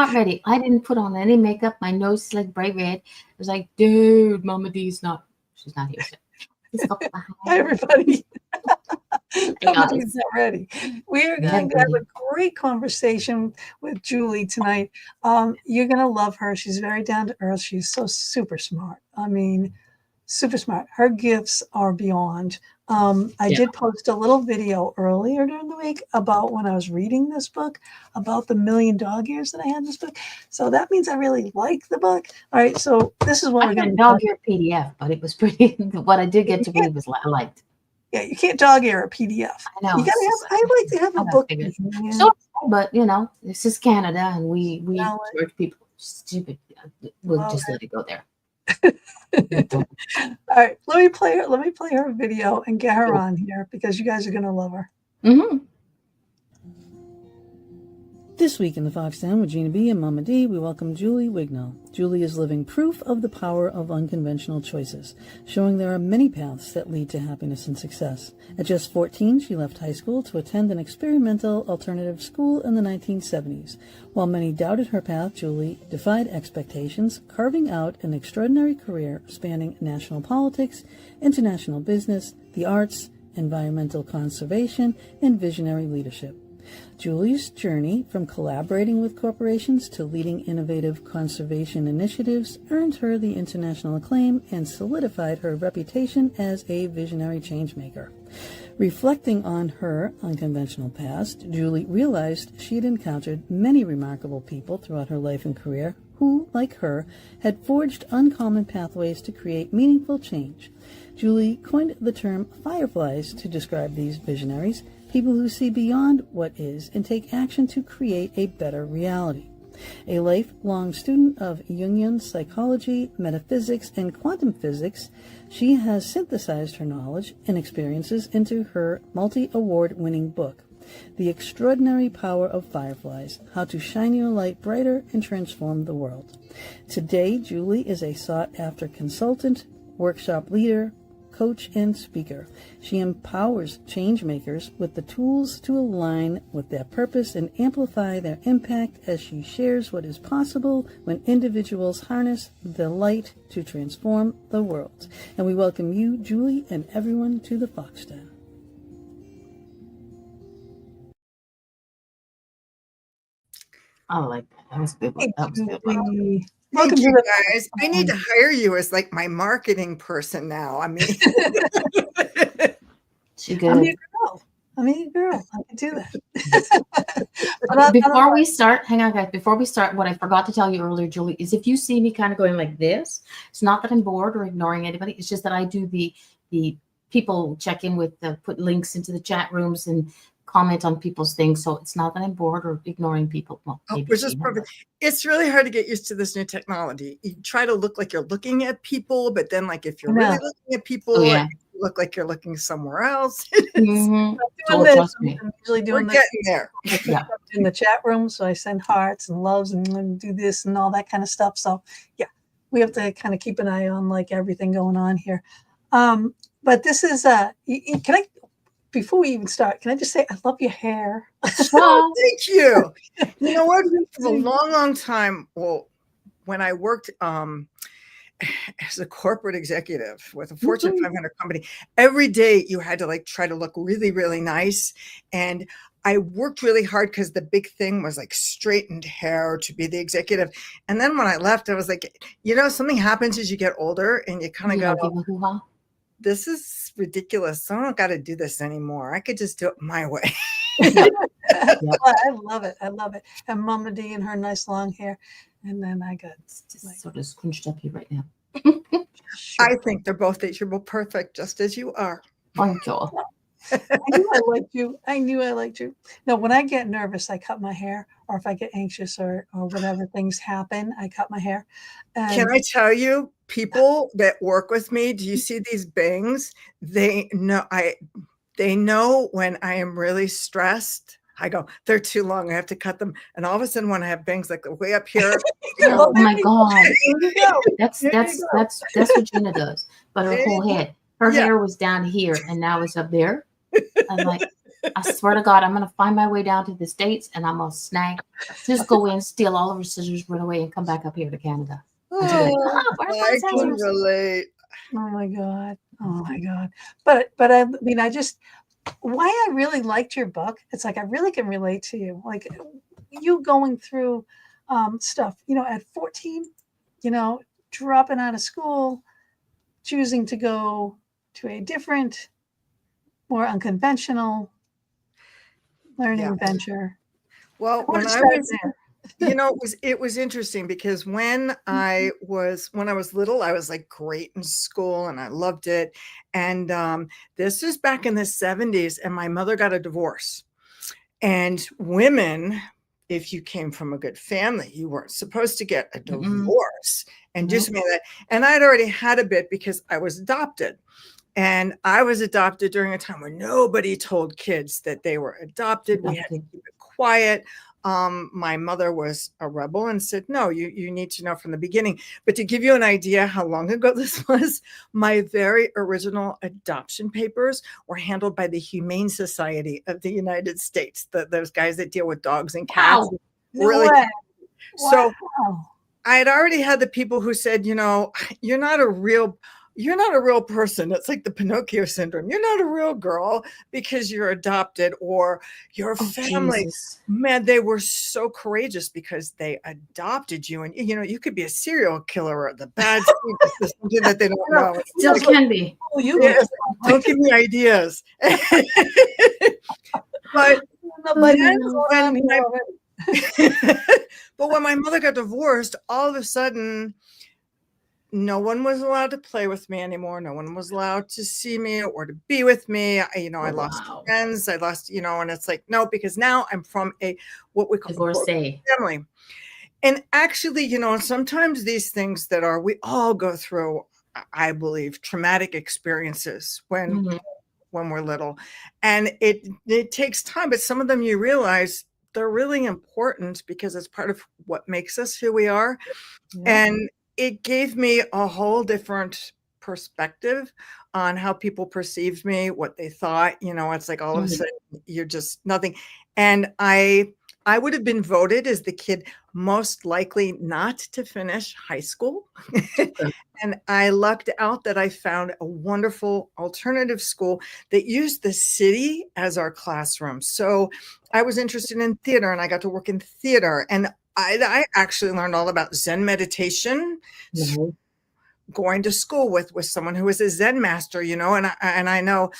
not ready. I didn't put on any makeup. My nose is like bright red. I was like, dude, Mama D's not. She's not here. So Hi, everybody. Nobody's not ready. We are going to have a great conversation with Julie tonight. You're going to love her. She's very down to earth. She's so super smart. I mean, super smart. Her gifts are beyond. I did post a little video earlier during the week about when I was reading this book, about the 1,000,000 dog years that I had in this book. So that means I really like the book. All right, so this is what we're going to do. Dog ear PDF, but it was pretty. What I did get to read was I liked. Yeah, you can't dog ear a PDF. I know. You gotta have. I like to have a book. So, but you know, this is Canada, and we church people stupid. We'll just let it go there. All right, let me play her video and get her on here because you guys are gonna love her. Mm-hmm. This week in the Fox Den with Gina B and Mama D, we welcome Julie Wignall. Julie is living proof of the power of unconventional choices, showing there are many paths that lead to happiness and success. At just 14, she left high school to attend an experimental alternative school in the 1970s. While many doubted her path, Julie defied expectations, carving out an extraordinary career spanning national politics, international business, the arts, environmental conservation, and visionary leadership. Julie's journey from collaborating with corporations to leading innovative conservation initiatives earned her the international acclaim and solidified her reputation as a visionary changemaker. Reflecting on her unconventional past, Julie realized she had encountered many remarkable people throughout her life and career who, like her, had forged uncommon pathways to create meaningful change. Julie coined the term fireflies to describe these visionaries, people who see beyond what is and take action to create a better reality. A lifelong student of Jungian psychology, metaphysics, and quantum physics, she has synthesized her knowledge and experiences into her multi-award-winning book, The Extraordinary Power of Fireflies, How to Shine Your Light Brighter and Transform the World. Today, Julie is a sought-after consultant, workshop leader, coach, and speaker. She empowers changemakers with the tools to align with their purpose and amplify their impact as she shares what is possible when individuals harness the light to transform the world. And we welcome you, Julie, and everyone to the Fox Den. I like that. That was a good one. That was a good one. Thank you, guys. I need to hire you as like my marketing person now. I mean, she good. I'm your girl. I can do that. Before we start, hang on, guys. Before we start, what I forgot to tell you earlier, Julie, is if you see me kind of going like this, it's not that I'm bored or ignoring anybody. It's just that I do the people check in with put links into the chat rooms and comment on people's things. So it's not that I'm bored or ignoring people. Well, which is perfect. It's really hard to get used to this new technology. You try to look like you're looking at people, but then like if you're really looking at people, you look like you're looking somewhere else. Mm-hmm. Trust me. I'm usually doing We're getting there. In the chat room. So I send hearts and loves and do this and all that kind of stuff. So yeah, we have to kind of keep an eye on like everything going on here. But this is can I, before we even start, can I just say I love your hair? Oh, thank you. You know what? For a long, long time, well, when I worked as a corporate executive with a Fortune 500 company, every day you had to like try to look really, really nice. And I worked really hard because the big thing was like straightened hair to be the executive. And then when I left, I was like, you know, something happens as you get older and you kind of go, this is ridiculous. I don't got to do this anymore. I could just do it my way. I love it. I love it. And Mama D and her nice long hair. And then I got just sort of scrunched up here right now. I think they're both perfect, just as you are. Thank you. I knew I liked you. I knew I liked you. No, when I get nervous, I cut my hair, or if I get anxious or whatever things happen, I cut my hair. Can I tell you, people that work with me, do you see these bangs? They know when I am really stressed. I go, they're too long. I have to cut them. And all of a sudden, when I have bangs like way up here, oh my God, that's what Gina does. But her whole head, her hair was down here, and now it's up there. I'm like, I swear to God, I'm going to find my way down to the States and I'm going to just go in, steal all of her scissors, run away, and come back up here to Canada. And she's like, oh, where's my I can scissors? relate. Oh my God. Oh my God. But I mean, why I really liked your book, it's like I really can relate to you. Like you going through stuff, at 14, dropping out of school, choosing to go to a different, more unconventional learning venture. Well, when I was it was interesting because when I was little, I was like great in school and I loved it. And this is back in the 70s, and my mother got a divorce. And women, if you came from a good family, you weren't supposed to get a divorce and just mean that. And I'd already had a bit because I was adopted. And I was adopted during a time when nobody told kids that they were adopted. We had to keep it quiet. My mother was a rebel and said, no, you need to know from the beginning. But to give you an idea how long ago this was, my very original adoption papers were handled by the Humane Society of the United States, those guys that deal with dogs and cats. Wow. Really. No way. So Wow. I had already had the people who said, you're not a real person. It's like the Pinocchio syndrome. You're not a real girl because you're adopted, or your family. Jesus. Man, they were so courageous because they adopted you. And, you could be a serial killer or the bad seed, something that they don't know. Still can be. Oh, you Yes, don't give me ideas. But when my mother got divorced, all of a sudden, no one was allowed to play with me anymore. No one was allowed to see me or to be with me. I lost friends. I lost, and it's like, no, because now I'm from what we call divorcee family. And actually, sometimes these things we all go through, I believe, traumatic experiences when we're little, and it takes time, but some of them you realize they're really important because it's part of what makes us who we are. Yeah. And it gave me a whole different perspective on how people perceived me, what they thought. It's like all of a sudden you're just nothing. And I would have been voted as the kid most likely not to finish high school. And I lucked out that I found a wonderful alternative school that used the city as our classroom. So I was interested in theater, and I got to work in theater. And I actually learned all about Zen meditation, going to school with someone who was a Zen master, and I know,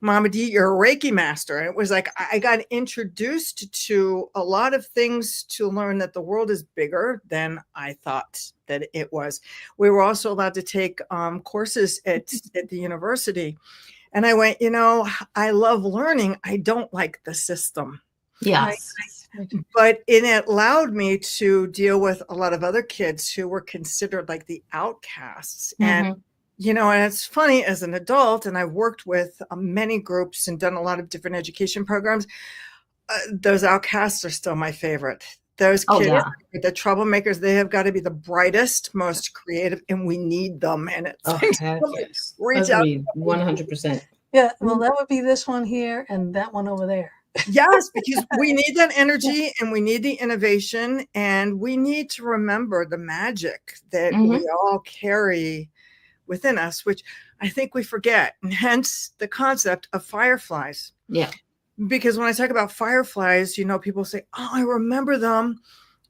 Mama D, you're a Reiki master. And it was like, I got introduced to a lot of things to learn that the world is bigger than I thought that it was. We were also allowed to take courses at the university. And I went, I love learning. I don't like the system. Yes. But it allowed me to deal with a lot of other kids who were considered like the outcasts. And, and it's funny, as an adult, and I've worked with many groups and done a lot of different education programs, those outcasts are still my favorite. Those kids, the troublemakers, they have got to be the brightest, most creative, and we need them. And it's reach out. 100%. Yeah, well, that would be this one here and that one over there. Yes, because we need that energy and we need the innovation, and we need to remember the magic that we all carry within us, which I think we forget, and hence the concept of fireflies. Yeah. Because when I talk about fireflies, people say, oh, I remember them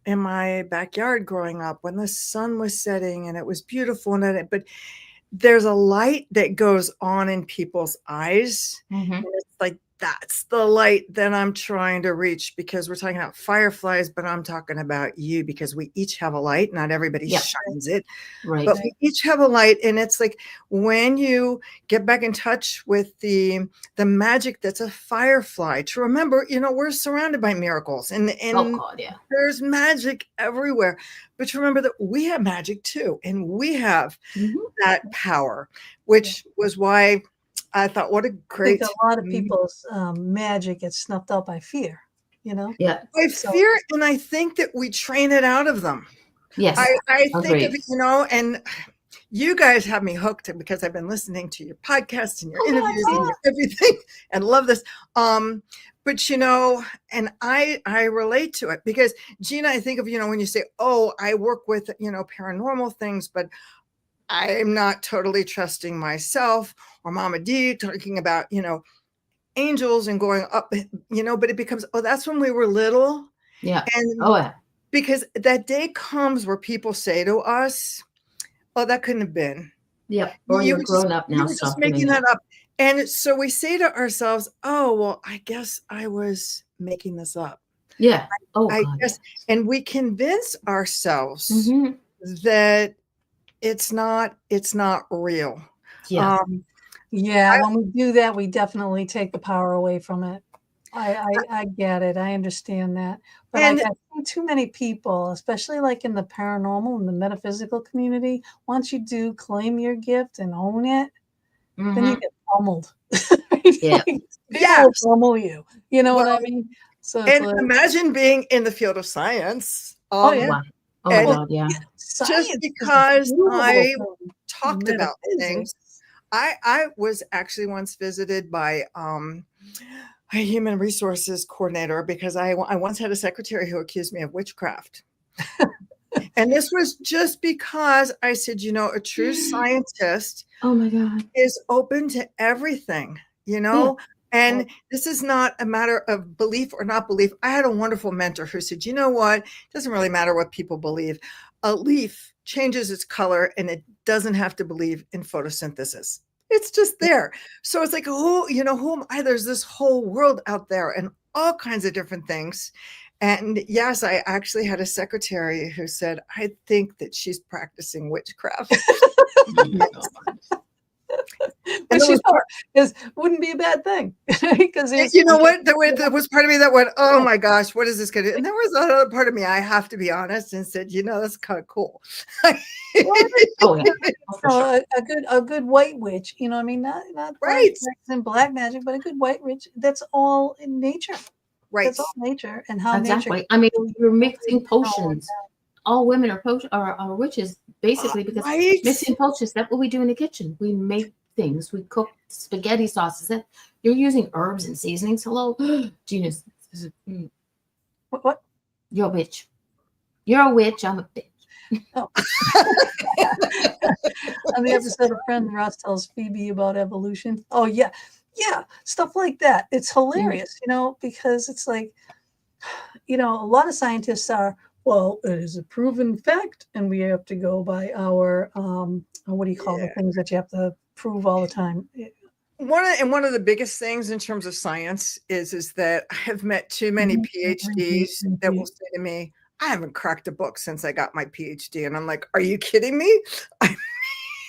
in my backyard growing up when the sun was setting and it was beautiful. But there's a light that goes on in people's eyes. And it's like, that's the light that I'm trying to reach, because we're talking about fireflies, but I'm talking about you, because we each have a light. Not everybody shines it, but we each have a light. And it's like, when you get back in touch with the magic that's a firefly, to remember, we're surrounded by miracles and there's magic everywhere. But to remember that we have magic too, and we have that power, which was why I thought, what a great... I think a lot of people's magic gets snuffed out by fear, Yeah. By fear, and I think that we train it out of them. Yes. I think of it, and you guys have me hooked because I've been listening to your podcast and your interviews and yeah. your everything and love this. But and I relate to it because Gina, I think of, when you say, oh, I work with, paranormal things, but I'm not totally trusting myself, or Mama D talking about, angels and going up, but it becomes, oh, that's when we were little. Yeah. And Oh, yeah. because that day comes where people say to us, oh, that couldn't have been. Yep. Or you're grown up now. You were just making that up. And so we say to ourselves, oh, well, I guess I was making this up. Yeah. Oh, I God, guess. yes. And we convince ourselves Mm-hmm. that it's not real. Yeah. When we do that, we definitely take the power away from it. I get it. I understand that. But I've seen too many people, especially like in the paranormal and the metaphysical community, once you do claim your gift and own it, then you get pummeled. Yeah. People pummel you. You know what I mean? So and imagine being in the field of science. Wow. Oh, my God, yeah. Just because I talked about things. I was actually once visited by a human resources coordinator because I once had a secretary who accused me of witchcraft. And this was just because I said, a true scientist oh my God is open to everything, and this is not a matter of belief or not belief. I had a wonderful mentor who said, you know what? It doesn't really matter what people believe. A leaf changes its color and it doesn't have to believe in photosynthesis. It's just there. So it's like, who am I? There's this whole world out there and all kinds of different things. And yes, I actually had a secretary who said, I think that she's practicing witchcraft. Which wouldn't be a bad thing. Because you know what? There was part of me that went, oh my gosh, what is this going to do? And there was another part of me, I have to be honest, and said, that's kind of cool. A good white witch, I mean, not right and black magic, but a good white witch. That's all in nature. Right. That's all nature and how exactly. nature. I mean, you're mixing potions. All women are witches, basically, because mixing potions. That's what we do in the kitchen. We make things. We cook spaghetti sauces. You're using herbs and seasonings. Hello, Gina. What? You're a witch. You're a witch. I'm a bitch. Oh. On the episode of Friend Ross tells Phoebe about evolution. Oh yeah, stuff like that. It's hilarious, because it's like, a lot of scientists are, well, it is a proven fact, and we have to go by our what do you call the things that you have to prove all the time. One of the biggest things in terms of science is that I have met too many PhDs that will say to me, I haven't cracked a book since I got my PhD. And I'm like, are you kidding me? I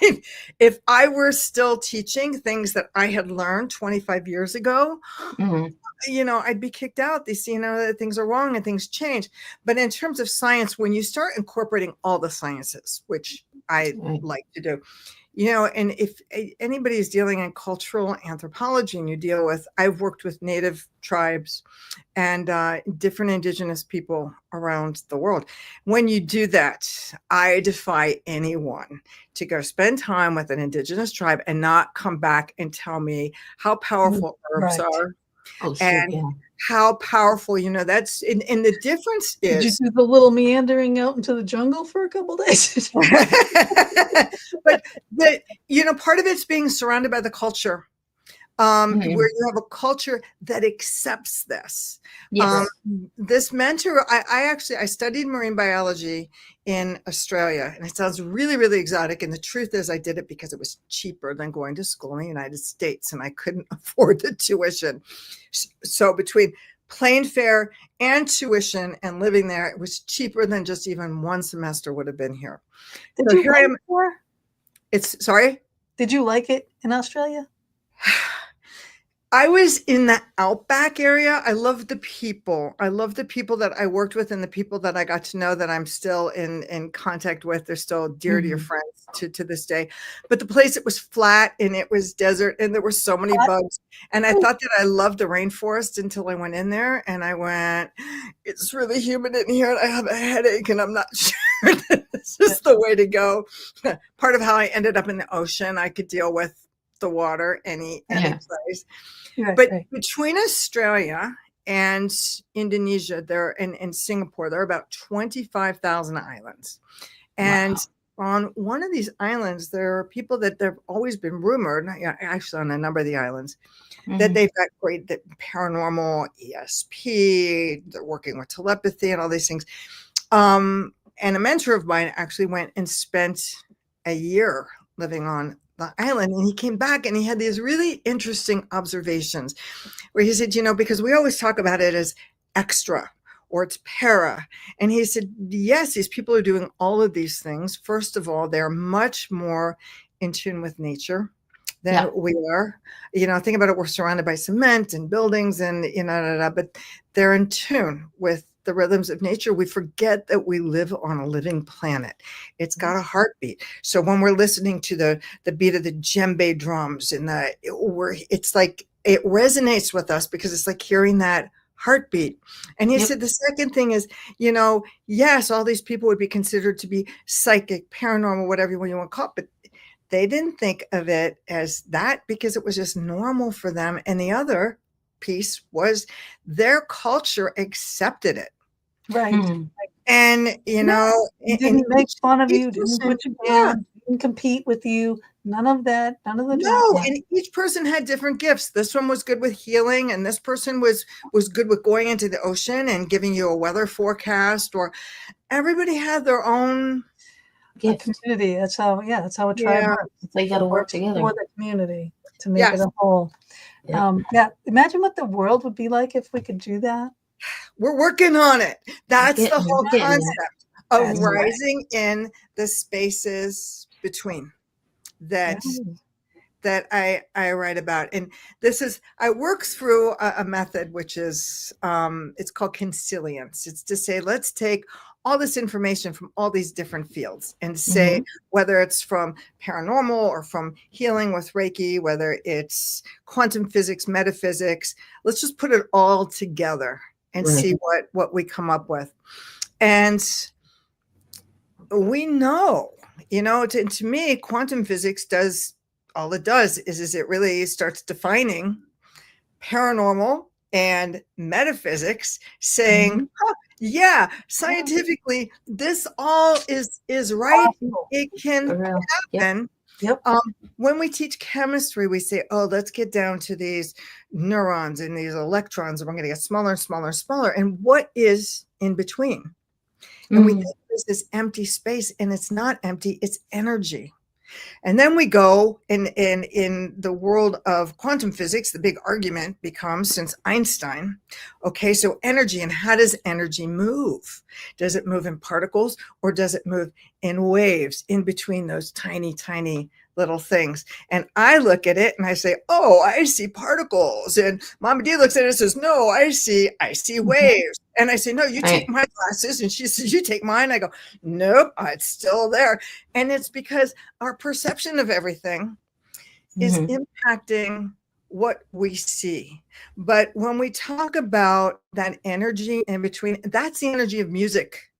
mean, if I were still teaching things that I had learned 25 years ago, I'd be kicked out. They see, that things are wrong and things change. But in terms of science, when you start incorporating all the sciences, which I like to do, and if anybody is dealing in cultural anthropology and you deal with, I've worked with native tribes and different indigenous people around the world. When you do that, I defy anyone to go spend time with an indigenous tribe and not come back and tell me how powerful herbs are. Oh, sure, and how powerful, that's, and the difference is. Did you do the little meandering out into the jungle for a couple of days? But part of it's being surrounded by the culture, where you have a culture that accepts this. Yes. This mentor, I studied marine biology in Australia, and it sounds really, really exotic. And the truth is I did it because it was cheaper than going to school in the United States, and I couldn't afford the tuition. So between plane fare and tuition and living there, it was cheaper than just even one semester would have been here. Did you like Sorry? Did you like it in Australia? I was in the outback area. I love the people. I love the people that I worked with and the people that I got to know that I'm still in contact with. They're still dear to your friends to this day. But the place, it was flat and it was desert and there were so many bugs. And I thought that I loved the rainforest until I went in there and I went, it's really humid in here and I have a headache and I'm not sure This is the way to go. Part of how I ended up in the ocean, I could deal with the water any place. But between Australia and Indonesia, there and Singapore, there are about 25,000 islands. And on one of these islands, there are people that there have always been rumored, actually on a number of the islands, that they've got great paranormal, ESP, they're working with telepathy and all these things. And a mentor of mine actually went and spent a year living on the island, and he came back and he had these really interesting observations where he said, because we always talk about it as extra or it's para. And he said, yes, these people are doing all of these things. First of all, they're much more in tune with nature than we are. Think about it. We're surrounded by cement and buildings and, but they're in tune with the rhythms of nature. We forget that we live on a living planet. It's got a heartbeat. So when we're listening to the beat of the djembe drums and it's like it resonates with us because it's like hearing that heartbeat. And he said the second thing is, yes, all these people would be considered to be psychic, paranormal, whatever you want to call it, but they didn't think of it as that because it was just normal for them. And the other piece was their culture accepted it. Right. And, didn't make fun of you, didn't put you down, didn't compete with you. None of that. None of the drama. And each person had different gifts. This one was good with healing, and this person was good with going into the ocean and giving you a weather forecast. Or everybody had their own community. That's how a tribe works. They got to work together for the community to make it a whole. Imagine what the world would be like if we could do that. We're working on it. That's the whole concept of rising in the spaces between that I write about. And I work through a method, which is, it's called consilience. It's to say, let's take all this information from all these different fields and say, whether it's from paranormal or from healing with Reiki, whether it's quantum physics, metaphysics, let's just put it all together and see what we come up with. And we know, to me, quantum physics does, all it does is it really starts defining paranormal and metaphysics, saying, scientifically, this all is right. It can happen. When we teach chemistry, we say, let's get down to these neurons and these electrons, and we're going to get smaller and smaller and smaller. And what is in between? And we think there's this empty space, and it's not empty, it's energy. And then we go in the world of quantum physics, the big argument becomes, since Einstein, so energy, and how does energy move? Does it move in particles, or does it move in waves in between those tiny, tiny little things? And I look at it and I say, I see particles. And Mama D looks at it and says, no, I see waves. And I say, no, you take my glasses. And she says, you take mine. I go, nope, it's still there. And it's because our perception of everything is impacting what we see. But when we talk about that energy in between, that's the energy of music,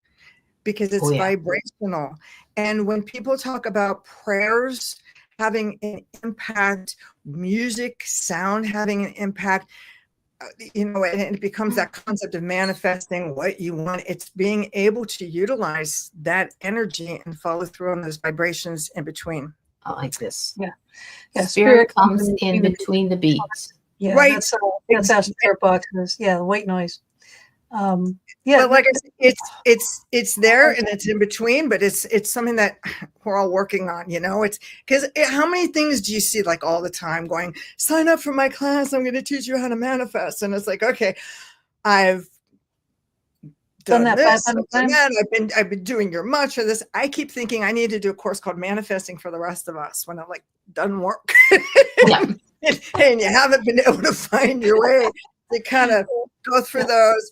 because it's vibrational. And when people talk about prayers having an impact, music, sound having an impact, and it becomes that concept of manifesting what you want. It's being able to utilize that energy and follow through on those vibrations in between. I like this. Spirit comes in between the beats. That's how spirit box is. The white noise. But like I said, it's there and it's in between, but it's something that we're all working on. It's because how many things do you see like all the time going, sign up for my class, I'm going to teach you how to manifest? And it's like, okay, I've done this, I've done that, I've been doing your mantra, this. I keep thinking I need to do a course called Manifesting for the Rest of Us, when it doesn't work. And you haven't been able to find your way to kind of go through those.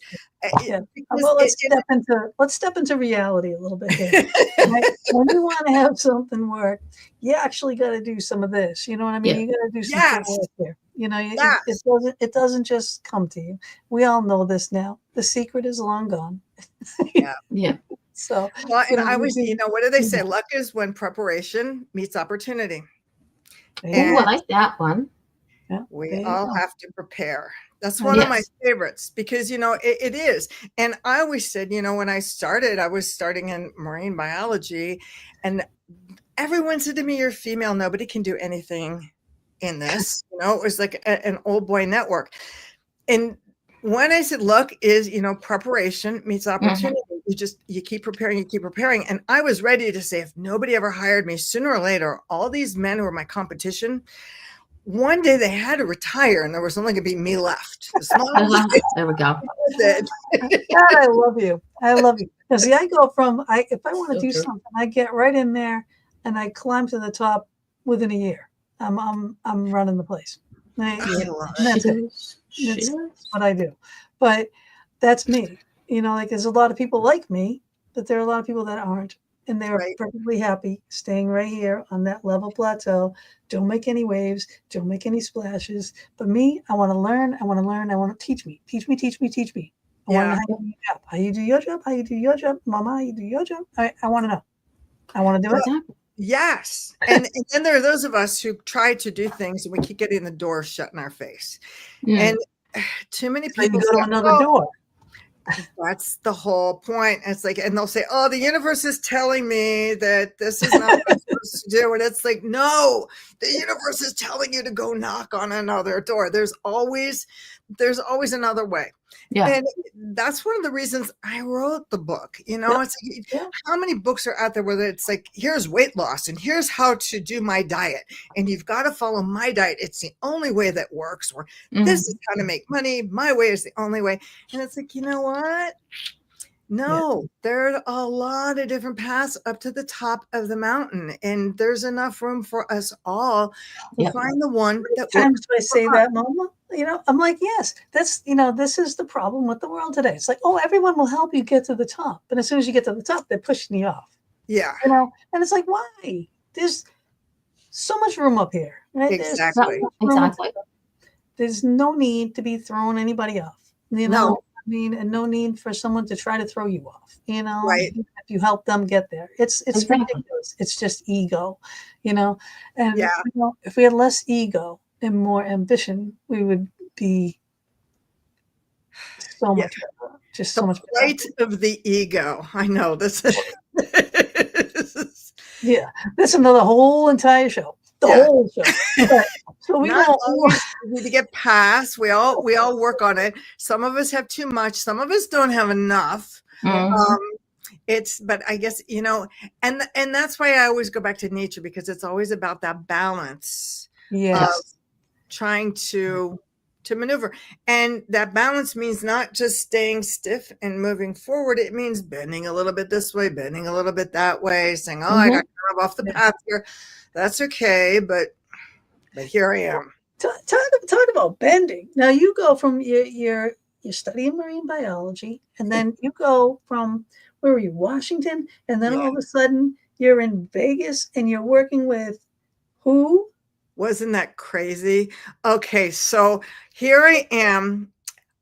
Well, let's step into reality a little bit here. When you want to have something work, you actually got to do some of this. You know what I mean? You got to do some work here. It doesn't just come to you. We all know this now. The secret is long gone. So, Well, and I we was, do- what do they say? Luck is when preparation meets opportunity. Oh, And I like that one. Yeah, we there you all go. have to prepare. That's one of my Yes. favorites because, it is. And I always said, when I started, I was starting in marine biology, and everyone said to me, "You're female. Nobody can do anything in this." It was like an old boy network. And when I said, luck is, preparation meets opportunity, you keep preparing. And I was ready to say, if nobody ever hired me, sooner or later, all these men who were my competition, one day they had to retire and there was only going to be me left. There we go. God, I love you. I love you. Now, see, I go from, if I want to do something, I get right in there and I climb to the top within a year. I'm running the place. That's it. That's what I do. But that's me. Like there's a lot of people like me, but there are a lot of people that aren't. And they're perfectly happy staying right here on that level plateau. Don't make any waves. Don't make any splashes. But me, I want to learn. I want to learn. I want to teach me. I want to know how you do your job. How you do your job. Mama, how you do your job. I want to know. I want to do it. Yes. And then there are those of us who try to do things and we keep getting the door shut in our face. And too many people go to another door. That's the whole point. It's like, and they'll say, "Oh, the universe is telling me that this is not what I'm supposed to do." And it's like, no, the universe is telling you to go knock on another door. There's always another way. Yeah. And that's one of the reasons I wrote the book. It's like, how many books are out there where it's like, here's weight loss and here's how to do my diet. And you've got to follow my diet. It's the only way that works. Or this is how to make money. My way is the only way. And it's like, you know what? No, there are a lot of different paths up to the top of the mountain. And there's enough room for us all to find the one that times do I say that, Mama? I'm like, yes, that's, this is the problem with the world today. It's like, oh, everyone will help you get to the top. But as soon as you get to the top, they're pushing you off. Yeah. And it's like, why? There's so much room up here. Right? Exactly. There's no need to be throwing anybody off. No. And no need for someone to try to throw you off, right. If you help them get there. It's ridiculous. It's just ego, and if we had less ego and more ambition, we would be so much better. Just so much better. Flight of the ego. I know this is that's another whole entire show. The whole show. But, so we need to get past. We all work on it. Some of us have too much. Some of us don't have enough. But I guess, and that's why I always go back to nature, because it's always about that balance of trying to maneuver. And that balance means not just staying stiff and moving forward. It means bending a little bit this way, bending a little bit that way, saying, oh, I got kind of off the path here. That's okay. But here I am. Talk about bending. Now you go from you're studying marine biology, and then you go from, where were you, Washington? And then all of a sudden you're in Vegas and you're working with who? Wasn't that crazy? Okay, so here I am.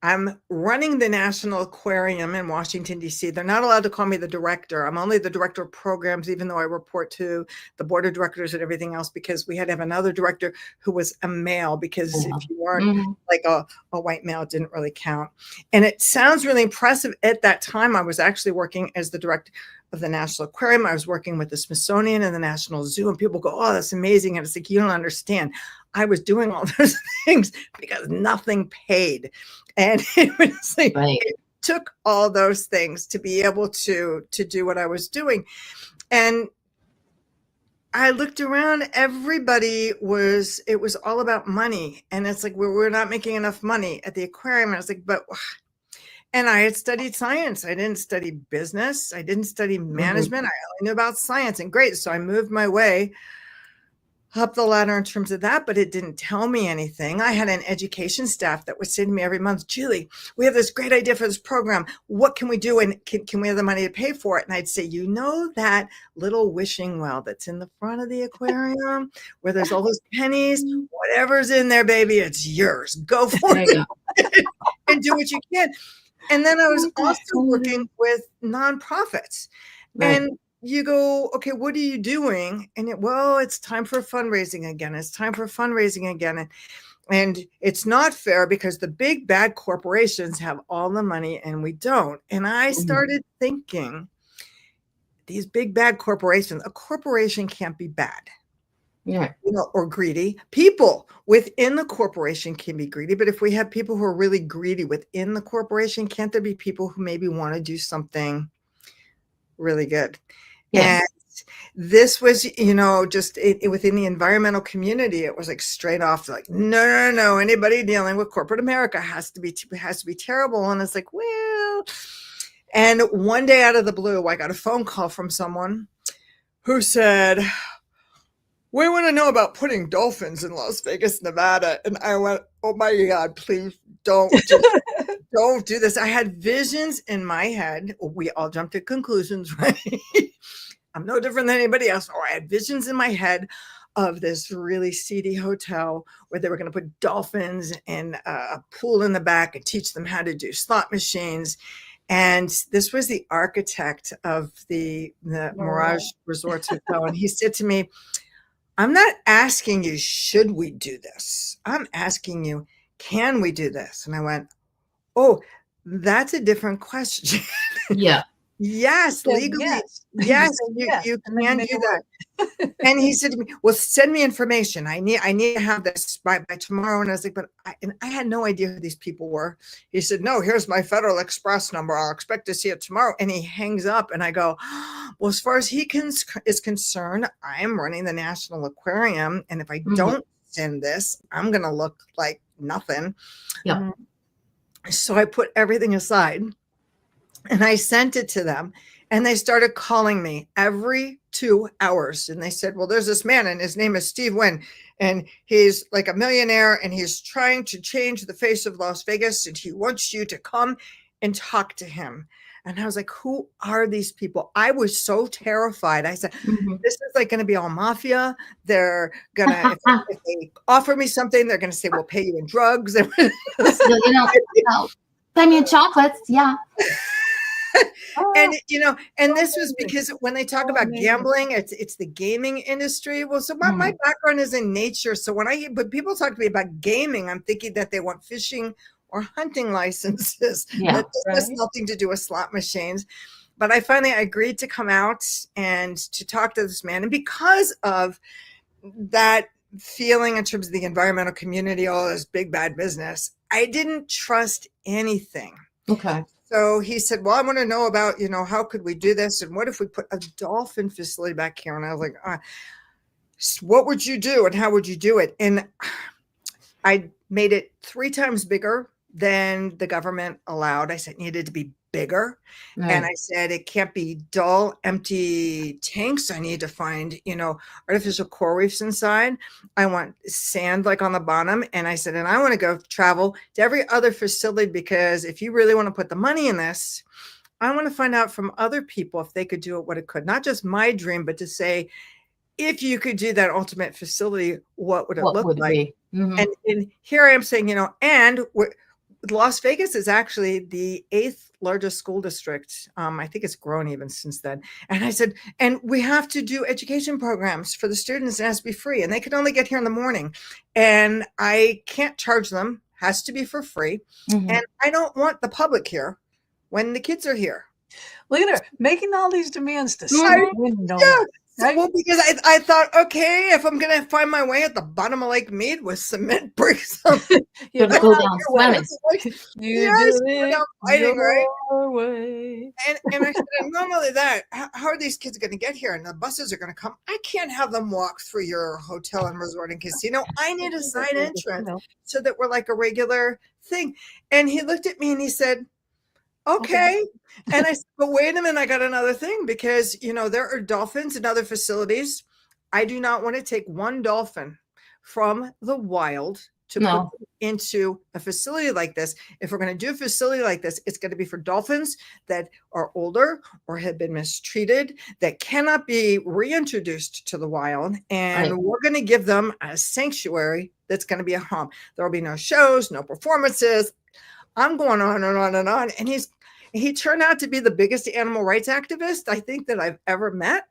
I'm running the National Aquarium in Washington, D.C. They're not allowed to call me the director. I'm only the director of programs, even though I report to the board of directors and everything else, because we had to have another director who was a male, because if you weren't like a white male, it didn't really count. And it sounds really impressive. At that time, I was actually working as the director of the National Aquarium. I was working with the Smithsonian and the National Zoo, and people go, oh, that's amazing. And it's like, you don't understand. I was doing all those things because nothing paid. And it was like, it took all those things to be able to do what I was doing. And I looked around, it was all about money. And it's like, we're not making enough money at the aquarium. And I was like, and I had studied science. I didn't study business. I didn't study management. I only knew about science. And great. So I moved my way up the ladder in terms of that, but it didn't tell me anything. I had an education staff that would say to me every month, Julie, we have this great idea for this program. What can we do? And can we have the money to pay for it? And I'd say, that little wishing well that's in the front of the aquarium where there's all those pennies, whatever's in there, baby, it's yours. Go for it and do what you can. And then I was also working with nonprofits. Right. And you go, okay, what are you doing? And well, it's time for fundraising again. It's time for fundraising again. And it's not fair because the big bad corporations have all the money and we don't. And I started thinking, these big bad corporations, a corporation can't be bad. Yeah. Or greedy. People within the corporation can be greedy, but if we have people who are really greedy within the corporation, can't there be people who maybe want to do something really good? Yes. And this was, just within the environmental community, it was like straight off like, no, anybody dealing with corporate America has to be terrible. And it's like, well, and one day out of the blue, I got a phone call from someone who said, we want to know about putting dolphins in Las Vegas, Nevada. And I went, oh my God, please don't do this. I had visions in my head. We all jumped to conclusions, right? I'm no different than anybody else. Or I had visions in my head of this really seedy hotel where they were going to put dolphins in a pool in the back and teach them how to do slot machines. And this was the architect of the Mirage Resorts hotel. And he said to me, I'm not asking you, should we do this? I'm asking you, can we do this? And I went, oh, that's a different question. Yeah. Yes, legally. Yes, you can do that. And he said to me, well, send me information. I need to have this by tomorrow. And I was like, but I had no idea who these people were. He said, no, here's my Federal Express number. I'll expect to see it tomorrow. And he hangs up and I go, well, as far as he is concerned, I am running the National Aquarium. And if I don't send this, I'm going to look like nothing. Yeah. So I put everything aside and I sent it to them. And they started calling me every 2 hours. And they said, well, there's this man and his name is Steve Wynn. And he's like a millionaire and he's trying to change the face of Las Vegas. And he wants you to come and talk to him. And I was like, who are these people? I was so terrified. I said, this is like going to be all mafia. They're going to, if they offer me something, they're going to say, we'll pay you in drugs. Pay me in chocolates. Yeah. And this was because when they talk about gambling, it's the gaming industry. Well, so my background is in nature. So when people talk to me about gaming, I'm thinking that they want fishing or hunting licenses. Yeah, that has nothing to do with slot machines. But I finally agreed to come out and to talk to this man. And because of that feeling in terms of the environmental community, all this big bad business, I didn't trust anything. Okay. So he said, well, I want to know about, how could we do this? And what if we put a dolphin facility back here? And I was like, what would you do? And how would you do it? And I made it 3 times bigger than the government allowed. I said it needed to be bigger. Right. And I said, it can't be dull, empty tanks. I need to find, artificial coral reefs inside. I want sand like on the bottom. And I said, and I want to go travel to every other facility because if you really want to put the money in this, I want to find out from other people if they could do it, what it could, not just my dream, but to say, if you could do that ultimate facility, what would it look like? And here I am saying, and Las Vegas is actually the 8th largest school district. I think it's grown even since then. And I said, and we have to do education programs for the students. It has to be free. And they can only get here in the morning. And I can't charge them. Has to be for free. And I don't want the public here when the kids are here. Look at her making all these demands to Right? Well, because I thought, okay, if I'm going to find my way at the bottom of Lake Mead with cement bricks, you go down swimming. Fighting, right? And I said, and not only that, how are these kids going to get here? And the buses are going to come. I can't have them walk through your hotel and resort and casino. I need a side entrance so that we're like a regular thing. And he looked at me and he said, okay. And I said, but wait a minute, I got another thing because, there are dolphins in other facilities. I do not want to take one dolphin from the wild to put into a facility like this. If we're going to do a facility like this, it's going to be for dolphins that are older or have been mistreated, that cannot be reintroduced to the wild. And we're going to give them a sanctuary that's going to be a home. There will be no shows, no performances. I'm going on and on and on. And he turned out to be the biggest animal rights activist I think that I've ever met.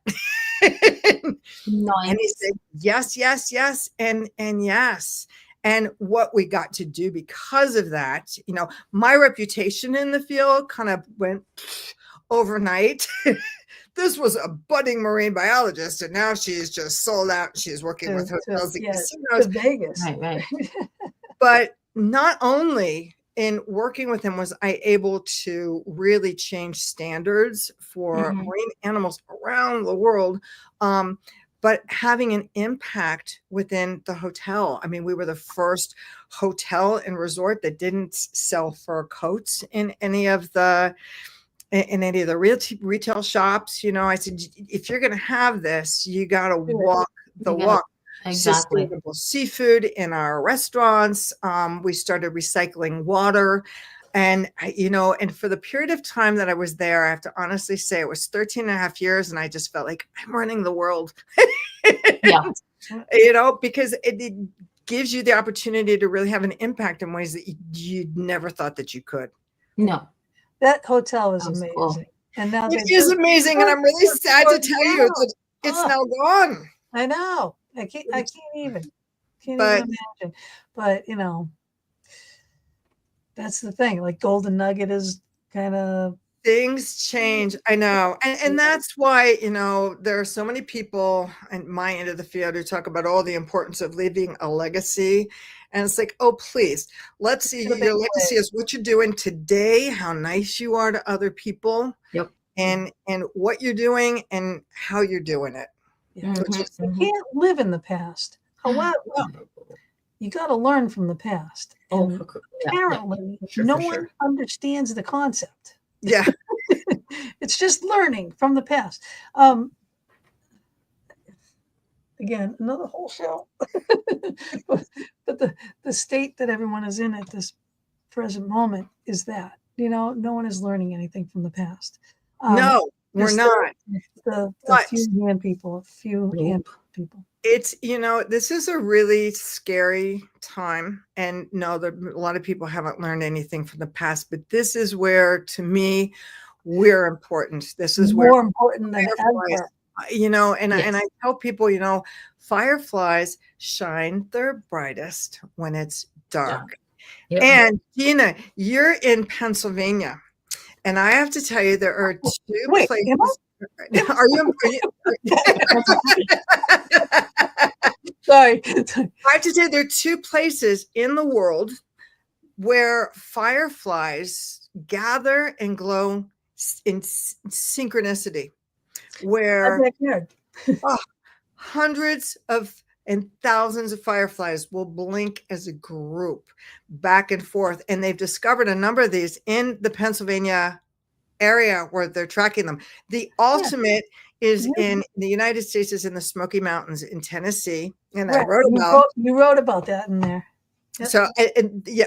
And he said, yes, yes, yes, and yes. And what we got to do because of that, you know, my reputation in the field kind of went overnight. This was a budding marine biologist, and now she's just sold out. She's working with hotels and casinos. To Vegas. Right. But not only in working with him was I able to really change standards for marine animals around the world, but having an impact within the hotel. I mean, we were the first hotel and resort that didn't sell fur coats in any of the retail shops. You know, I said, if you're going to have this, you got to walk the walk. Exactly. Sustainable seafood in our restaurants. We started recycling water. And, you know, and for the period of time that I was there, I have to honestly say it was 13 and a half years. And I just felt like I'm running the world, you know, because it gives you the opportunity to really have an impact in ways that you never thought that you could. No. That hotel is amazing. Cool. And now it is amazing. And I'm really sad to tell you that it's now gone. I know. I can't even imagine. But, you know, that's the thing. Like Golden Nugget is kind of. Things change. I know. And that's why, you know, there are so many people in my end of the field who talk about all the importance of leaving a legacy. And it's like, oh, please, let's see. Your legacy is what you're doing today, how nice you are to other people, and what you're doing and how you're doing it. You can't live in the past. However, you got to learn from the past. And apparently, no one understands the concept. Yeah. It's just learning from the past. Again, another whole show. But the state that everyone is in at this present moment is that, you know, no one is learning anything from the past. No, we're not. The few hand people. It's, you know, this is a really scary time. And no, a lot of people haven't learned anything from the past, but this is where, to me, we're important. This is more important than ever. You know, and I tell people, you know, fireflies shine their brightest when it's dark. Yep. And Gina, you're in Pennsylvania, and I have to tell you, there are two places. Are you? Sorry. I have to say there are two places in the world where fireflies gather and glow in synchronicity, where hundreds of and thousands of fireflies will blink as a group back and forth. And they've discovered a number of these in the Pennsylvania area where they're tracking them. The ultimate is in the United States, is in the Smoky Mountains in Tennessee. And I you wrote about that in there. Yep. So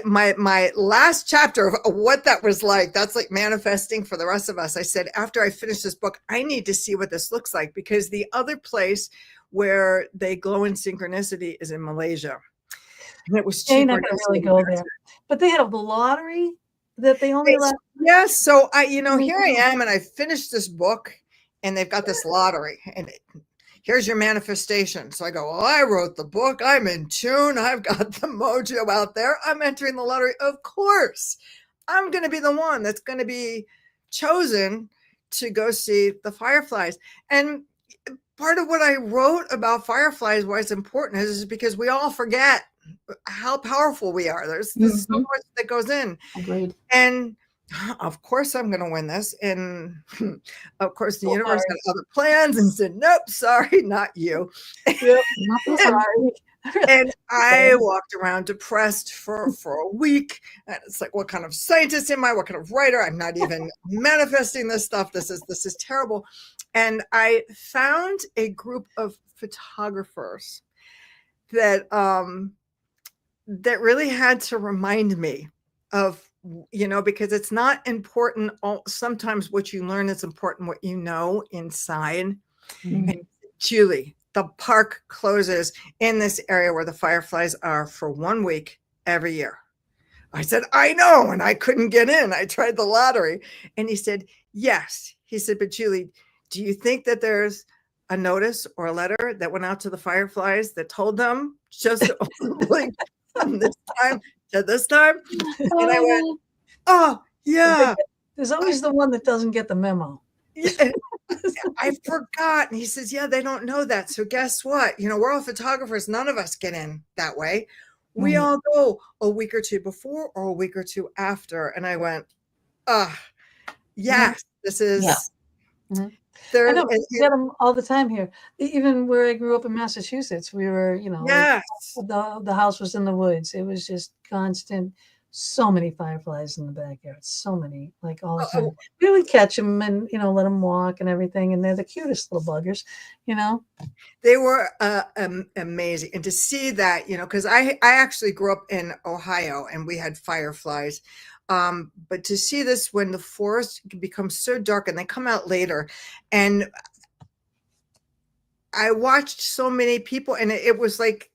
my last chapter of what that was like, that's like manifesting for the rest of us. I said, after I finish this book, I need to see what this looks like, because the other place where they glow in synchronicity is in Malaysia. And it was cheaper. They're not going to really go there. But they had a lottery that they only let. Yes. So here I am, and I finished this book, and they've got this lottery, and here's your manifestation. So I go, well, I wrote the book. I'm in tune. I've got the mojo out there. I'm entering the lottery. Of course, I'm going to be the one that's going to be chosen to go see the fireflies. And part of what I wrote about fireflies, why it's important, is because we all forget how powerful we are. There's so much that goes in. Agreed. And of course I'm going to win this. And of course the universe had other plans and said, nope, sorry, not you. Sorry. And I walked around depressed for a week. And it's like, what kind of scientist am I? What kind of writer? I'm not even manifesting this stuff. This is terrible. And I found a group of photographers that that really had to remind me of, you know, because it's not important. Sometimes what you learn is important, what you know inside. And Julie, the park closes in this area where the fireflies are for 1 week every year. I said, I know. And I couldn't get in. I tried the lottery. And he said, yes. He said, but Julie, do you think that there's a notice or a letter that went out to the Fireflies that told them just from this time to this time? And I went, oh, yeah. There's always the one that doesn't get the memo. Yeah, I forgot. And he says, yeah, they don't know that. So guess what? We're all photographers. None of us get in that way. We all go a week or two before or a week or two after. And I went, yes, this is. I know, we get them all the time here. Even where I grew up in Massachusetts, we were, yes. the house was in the woods. It was just constant. So many fireflies in the backyard. So many, like all the time. We would catch them and, let them walk and everything. And they're the cutest little buggers, They were amazing. And to see that, because I actually grew up in Ohio and we had fireflies. But to see this when the forest becomes so dark and they come out later, and I watched so many people, and it was like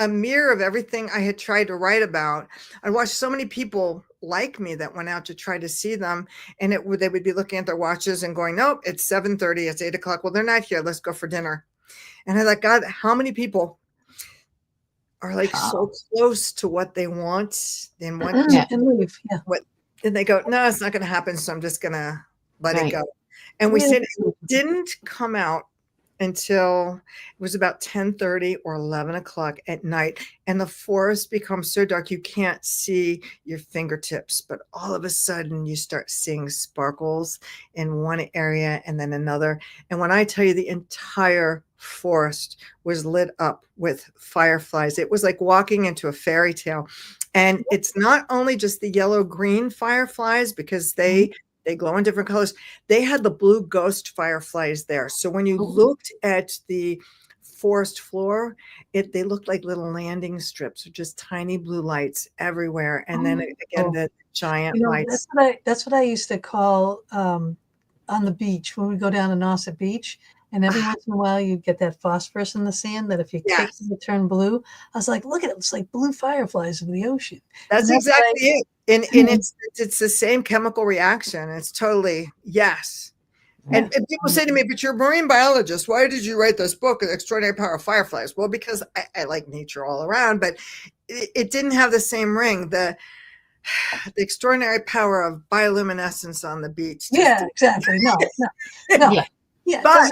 a mirror of everything I had tried to write about. I watched so many people like me that went out to try to see them, and they would be looking at their watches and going, nope, it's 7:30, it's 8 o'clock. Well, they're not here. Let's go for dinner. And I thought, God, how many people are like so close to what they want and want and leave. Yeah. And they go, no, it's not going to happen. So I'm just going to let it go. And we said it didn't come out until it was about 10:30 or 11 o'clock at night. And the forest becomes so dark, you can't see your fingertips. But all of a sudden, you start seeing sparkles in one area and then another. And when I tell you the entire forest was lit up with fireflies, it was like walking into a fairy tale. And it's not only just the yellow-green fireflies, because they glow in different colors. They had the blue ghost fireflies there. So when you looked at the forest floor, they looked like little landing strips with just tiny blue lights everywhere. And then again, the giant lights. That's what I used to call on the beach when we go down to Nauset Beach. And every once in a while, you'd get that phosphorus in the sand that if you kick it, would turn blue. I was like, look at it. It's like blue fireflies of the ocean. That's exactly it. And it's the same chemical reaction. It's totally, yes. And people say to me, but you're a marine biologist. Why did you write this book, The Extraordinary Power of Fireflies? Well, because I like nature all around, but it didn't have the same ring. The extraordinary power of bioluminescence on the beach. Yeah, exactly. No. Yeah, but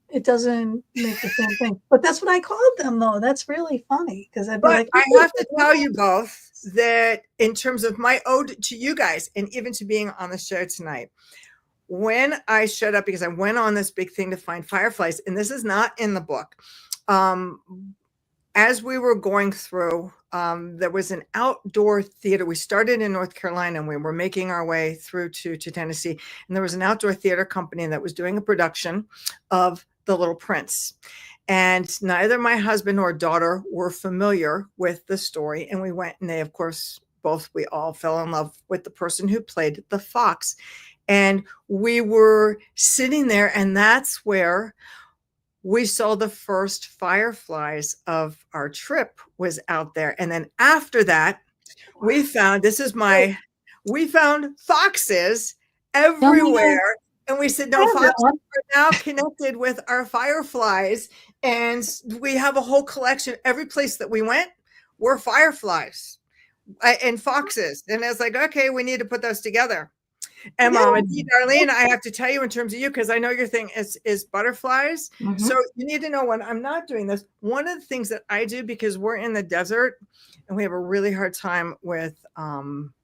it doesn't make the same thing. But that's what I called them, though. That's really funny because I have to tell you both that in terms of my ode to you guys, and even to being on the show tonight, when I showed up, because I went on this big thing to find fireflies, and this is not in the book. As we were going through, there was an outdoor theater. We started in North Carolina and we were making our way through to Tennessee. And there was an outdoor theater company that was doing a production of The Little Prince. And neither my husband nor daughter were familiar with the story. And we went, and they, of course, we all fell in love with the person who played the fox. And we were sitting there, and that's where we saw the first fireflies of our trip was out there. And then after that, we found foxes everywhere. And we said, no, foxes are now connected with our fireflies. And we have a whole collection. Every place that we went were fireflies and foxes. And I was like, okay, we need to put those together. And Mama D, Darlene, I have to tell you in terms of you, because I know your thing is butterflies. So you need to know when I'm not doing this. One of the things that I do, because we're in the desert and we have a really hard time with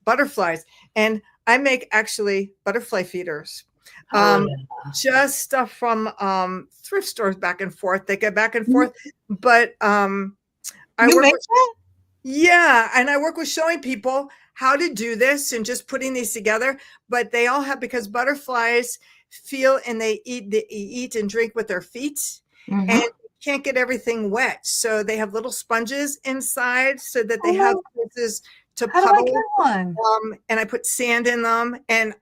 butterflies, and I make actually butterfly feeders. Just stuff from thrift stores back and forth. They get back and forth. But I work with, and I work with showing people how to do this and just putting these together. But they all have, because butterflies feel and they eat and drink with their feet, and can't get everything wet. So they have little sponges inside so that they have places to puddle. And I put sand in them. And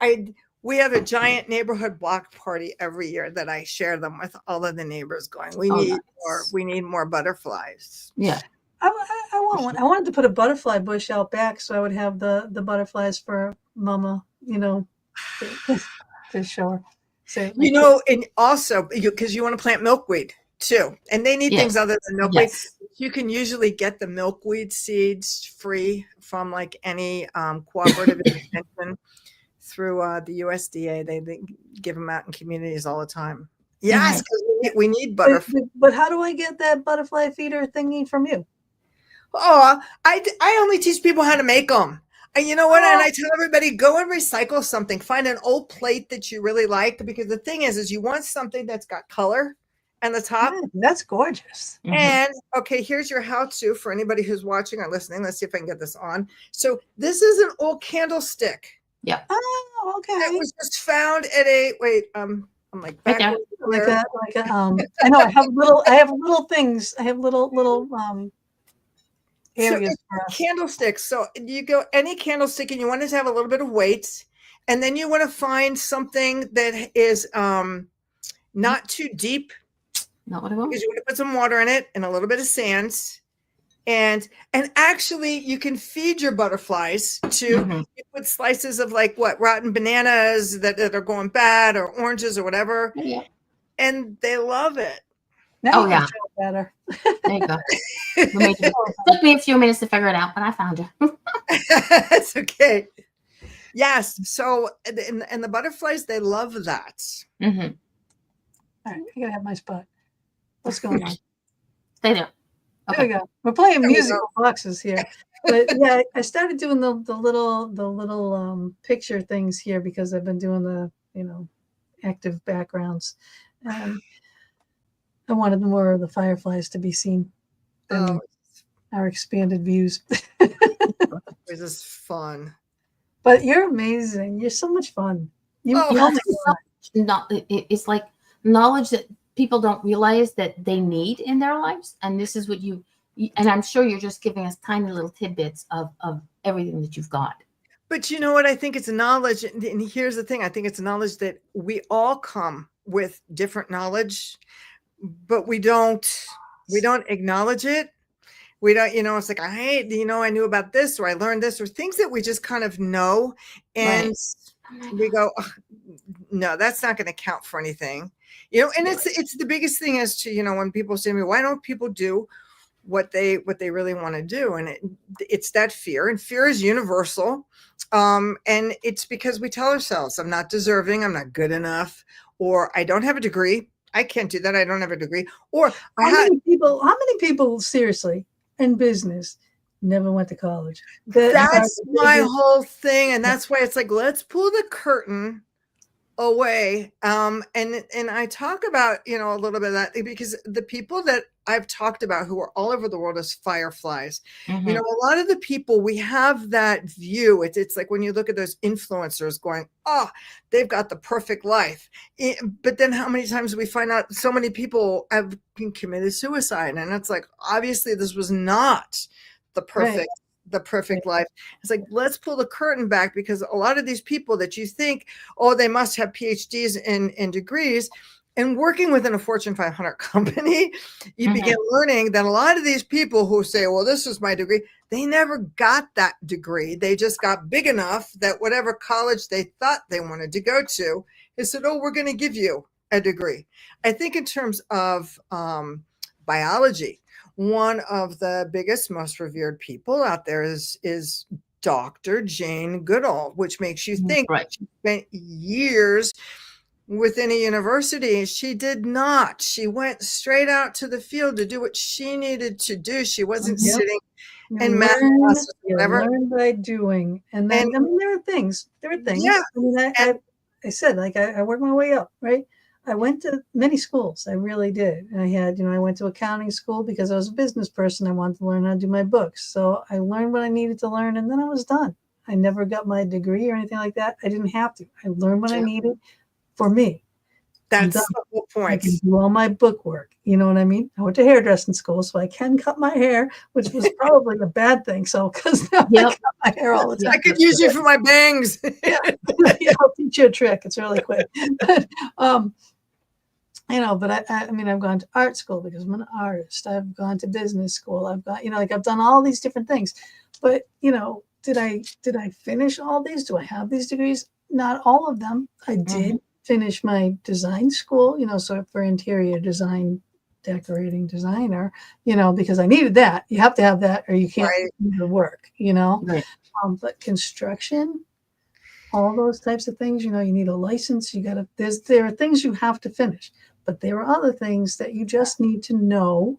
we have a giant neighborhood block party every year that I share them with all of the neighbors, going, we need more butterflies. Yeah. I want one. I wanted to put a butterfly bush out back so I would have the butterflies for Mama, to show her. So, And also because you want to plant milkweed too, and they need things other than milkweed. Yes. You can usually get the milkweed seeds free from like any cooperative extension through the USDA. They give them out in communities all the time. Yes, because we need butterflies. But how do I get that butterfly feeder thingy from you? Oh, I only teach people how to make them. And you know what? And I tell everybody, go and recycle something. Find an old plate that you really like, because the thing is you want something that's got color on the top. That's gorgeous. And okay, here's your how-to for anybody who's watching or listening. Let's see if I can get this on. So this is an old candlestick. Yeah. Oh, okay. It was just found at I'm like back right there. I know I have little things. I have little areas for candlesticks. So you go any candlestick and you want it to have a little bit of weight, and then you want to find something that is not too deep. Not what I want. Because you want to put some water in it and a little bit of sand. And actually you can feed your butterflies to you put slices of rotten bananas that are going bad, or oranges or whatever. Yeah. And they love it. Now you can feel better. There you go. It took me a few minutes to figure it out, but I found you. That's okay. Yes. So and the butterflies, they love that. All right, I gotta have my spot. What's going on? Stay there. Okay. There we go. We're playing musical boxes here. But yeah, I started doing the little picture things here because I've been doing the active backgrounds. I wanted more of the fireflies to be seen than our expanded views. This is fun. But you're amazing. You're so much fun. It's like knowledge that people don't realize that they need in their lives. And this is what and I'm sure you're just giving us tiny little tidbits of everything that you've got. But you know what? I think it's a knowledge. And here's the thing. I think it's a knowledge that we all come with different knowledge, but we don't acknowledge it. We don't, it's like, I knew about this, or I learned this, or things that we just kind of know. And we go, oh, no, that's not going to count for anything. And it's the biggest thing as to, when people say to me, why don't people do what they really want to do? And it's that fear, and fear is universal. And it's because we tell ourselves, I'm not deserving, I'm not good enough, or I don't have a degree. I can't do that. I don't have a degree. Or how many people seriously in business never went to college? That's my whole thing. And that's why it's like, let's pull the curtain away. And I talk about, a little bit of that, because the people that I've talked about who are all over the world as fireflies, a lot of the people, we have that view. It's like when you look at those influencers going, oh, they've got the perfect life. But then how many times do we find out so many people have committed suicide? And it's like, obviously this was not the perfect the perfect life. It's like, let's pull the curtain back, because a lot of these people that you think, oh, they must have PhDs and degrees, and working within a Fortune 500 company, you begin learning that a lot of these people who say, well, this is my degree, they never got that degree. They just got big enough that whatever college they thought they wanted to go to, they said, oh, we're going to give you a degree. I think in terms of biology, one of the biggest, most revered people out there is Dr. Jane Goodall, which makes you think she spent years within a university. She did not. She went straight out to the field to do what she needed to do. She wasn't sitting in math classes or whatever. Learn by doing. And then, I mean, there are things. Yeah. I mean, I said, like, I worked my way up, right? I went to many schools. I really did. I had, I went to accounting school because I was a business person. I wanted to learn how to do my books. So I learned what I needed to learn, and then I was done. I never got my degree or anything like that. I didn't have to. I learned what I needed for me. That's the whole point. I can do all my book work. You know what I mean? I went to hairdressing school, so I can cut my hair, which was probably a bad thing. So, because I cut my hair all the time. I could use you for my bangs. I'll teach you a trick. It's really quick. but I mean, I've gone to art school because I'm an artist. I've gone to business school. I've got, like I've done all these different things. But, did I finish all these? Do I have these degrees? Not all of them. I did finish my design school, so for interior design, decorating designer, because I needed that. You have to have that or you can't do the work, Right. But construction, all those types of things, you need a license. There are things you have to finish, but there are other things that you just need to know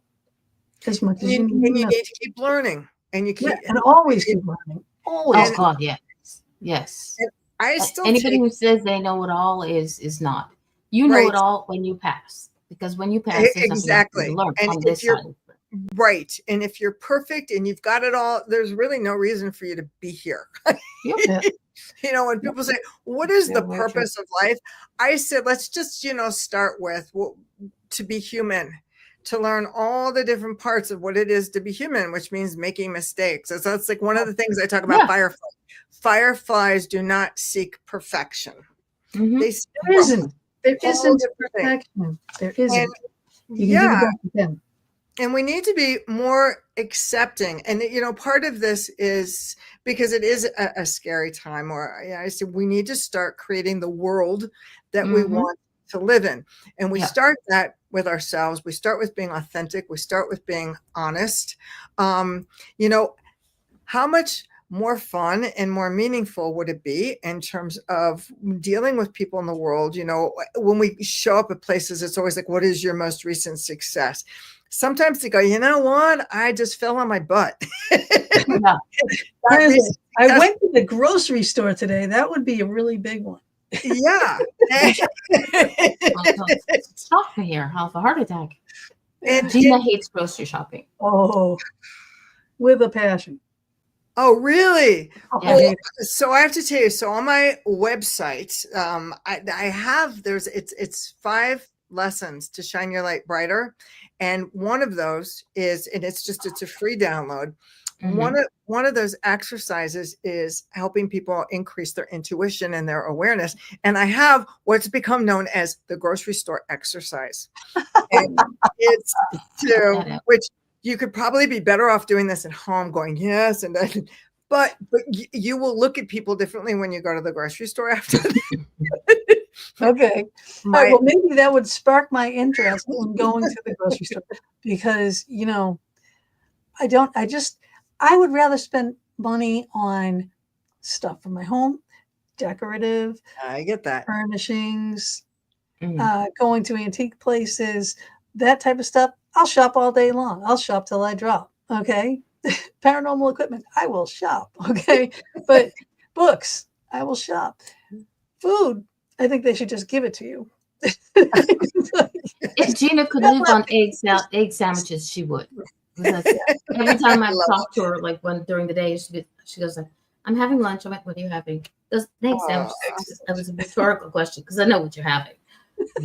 as much as you need to know. You need to keep learning, and you keep and always keep learning. Always. Oh God, yes. I still anybody who says they know it all is not. You know it all when you pass, because when you pass, there's exactly something to learn and on this side. Right. And if you're perfect and you've got it all, there's really no reason for you to be here. Yeah. When people say, what is the purpose of life? I said, let's just, start with to be human, to learn all the different parts of what it is to be human, which means making mistakes. So that's like one of the things I talk about. Fireflies. Fireflies do not seek perfection. There isn't perfection. There isn't. And we need to be more accepting. And, part of this is because it is a scary time, I said, we need to start creating the world that we want to live in. And we start that with ourselves. We start with being authentic. We start with being honest. How much more fun and more meaningful would it be in terms of dealing with people in the world? When we show up at places, it's always like, what is your most recent success? Sometimes they go, you know what? I just fell on my butt. I went to the grocery store today. That would be a really big one. Yeah. Stop here. I'll have a heart attack. And Gina hates grocery shopping. Oh, with a passion. Oh, really? Yeah. So I have to tell you, so on my website, I have, it's 5 lessons to shine your light brighter. And one of those is, and it's a free download. One of those exercises is helping people increase their intuition and their awareness. And I have what's become known as the grocery store exercise. And it's which you could probably be better off doing this at home, going, yes. And but you will look at people differently when you go to the grocery store after that. Okay. All right, well, maybe that would spark my interest in going to the grocery store because, I would rather spend money on stuff for my home, decorative. I get that. Furnishings, going to antique places, that type of stuff. I'll shop all day long. I'll shop till I drop. Okay. Paranormal equipment, I will shop. Okay. But books, I will shop. Food, I think they should just give it to you. If Gina could live on egg sandwiches, she would. Every time I talk to her, like during the day, she goes like, "I'm having lunch." I went, "What are you having?" Egg sandwiches. That was a rhetorical question because I know what you're having.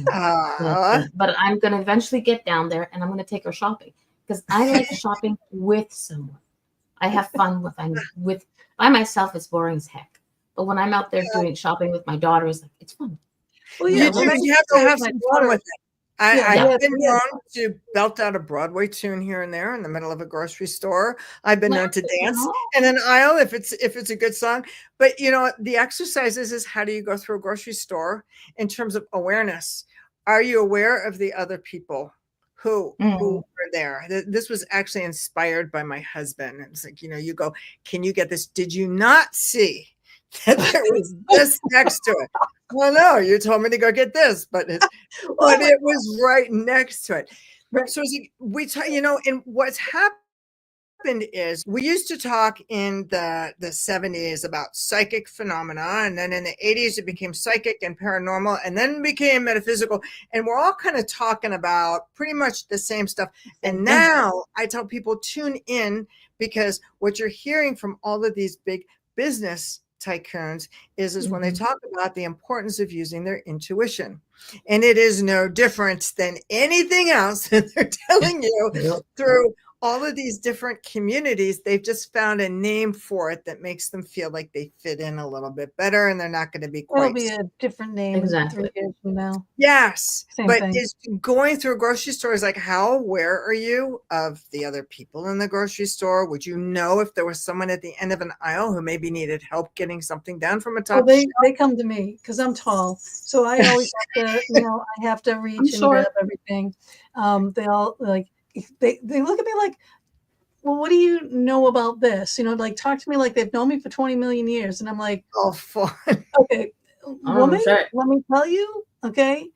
But I'm going to eventually get down there and I'm going to take her shopping because I like shopping with someone. I have fun by myself. It's boring as heck. But when I'm out there doing shopping with my daughter, it's fun. Well, you have to have some fun with it. I've been known to belt out a Broadway tune here and there in the middle of a grocery store. I've been known to dance in an aisle if it's a good song. But the exercises is how do you go through a grocery store in terms of awareness? Are you aware of the other people who were there? This was actually inspired by my husband. It's like, you go, can you get this? Did you not see that there was this next to it? Well, no, you told me to go get this, but it was right next to it. Right. So and what's happened is we used to talk in the 70s about psychic phenomena, and then in the 80s it became psychic and paranormal, and then became metaphysical, and we're all kind of talking about pretty much the same stuff. And now I tell people tune in because what you're hearing from all of these big business tycoons is when they talk about the importance of using their intuition, and it is no different than anything else that they're telling you through all of these different communities, they've just found a name for it that makes them feel like they fit in a little bit better, and they're not going to be It'll quite. be a different name Exactly. 3 years from now. Yes, Same but thing. is going through a grocery store is like, how aware are you of the other people in the grocery store? Would you know if there was someone at the end of an aisle who maybe needed help getting something down from a top Well, shelf? they come to me because I'm tall, so I always have to, I have to reach and short. grab everything. They all like they look at me like, well, what do you know about this? Like talk to me like they've known me for 20 million years, and I'm like, Oh, fun. okay, woman, let me tell you, okay,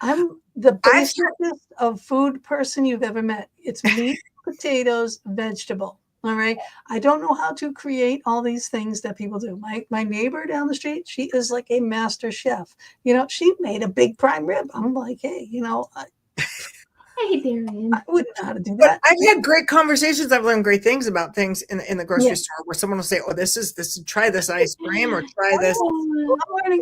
I'm the basicest of food person you've ever met. It's meat, potatoes, vegetable. All right. I don't know how to create all these things that people do. My neighbor down the street, she is like a master chef. She made a big prime rib. I'm like, hey, Hey, Darian. I wouldn't know how to do But that. I've had great conversations. I've learned great things about things in the grocery store where someone will say, "Oh, this is try this ice cream or try this." Well,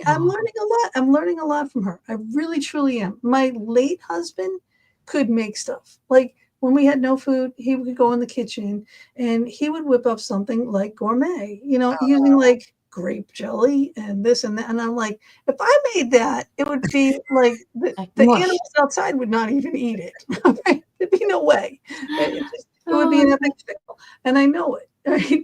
I'm learning a lot. I'm learning a lot from her. I really, truly am. My late husband could make stuff. Like when we had no food, he would go in the kitchen and he would whip up something like gourmet, using like grape jelly and this and that. And I'm like, if I made that, it would be like the animals outside would not even eat it. There'd be no way. It would be an epic fail. And I know it. Right?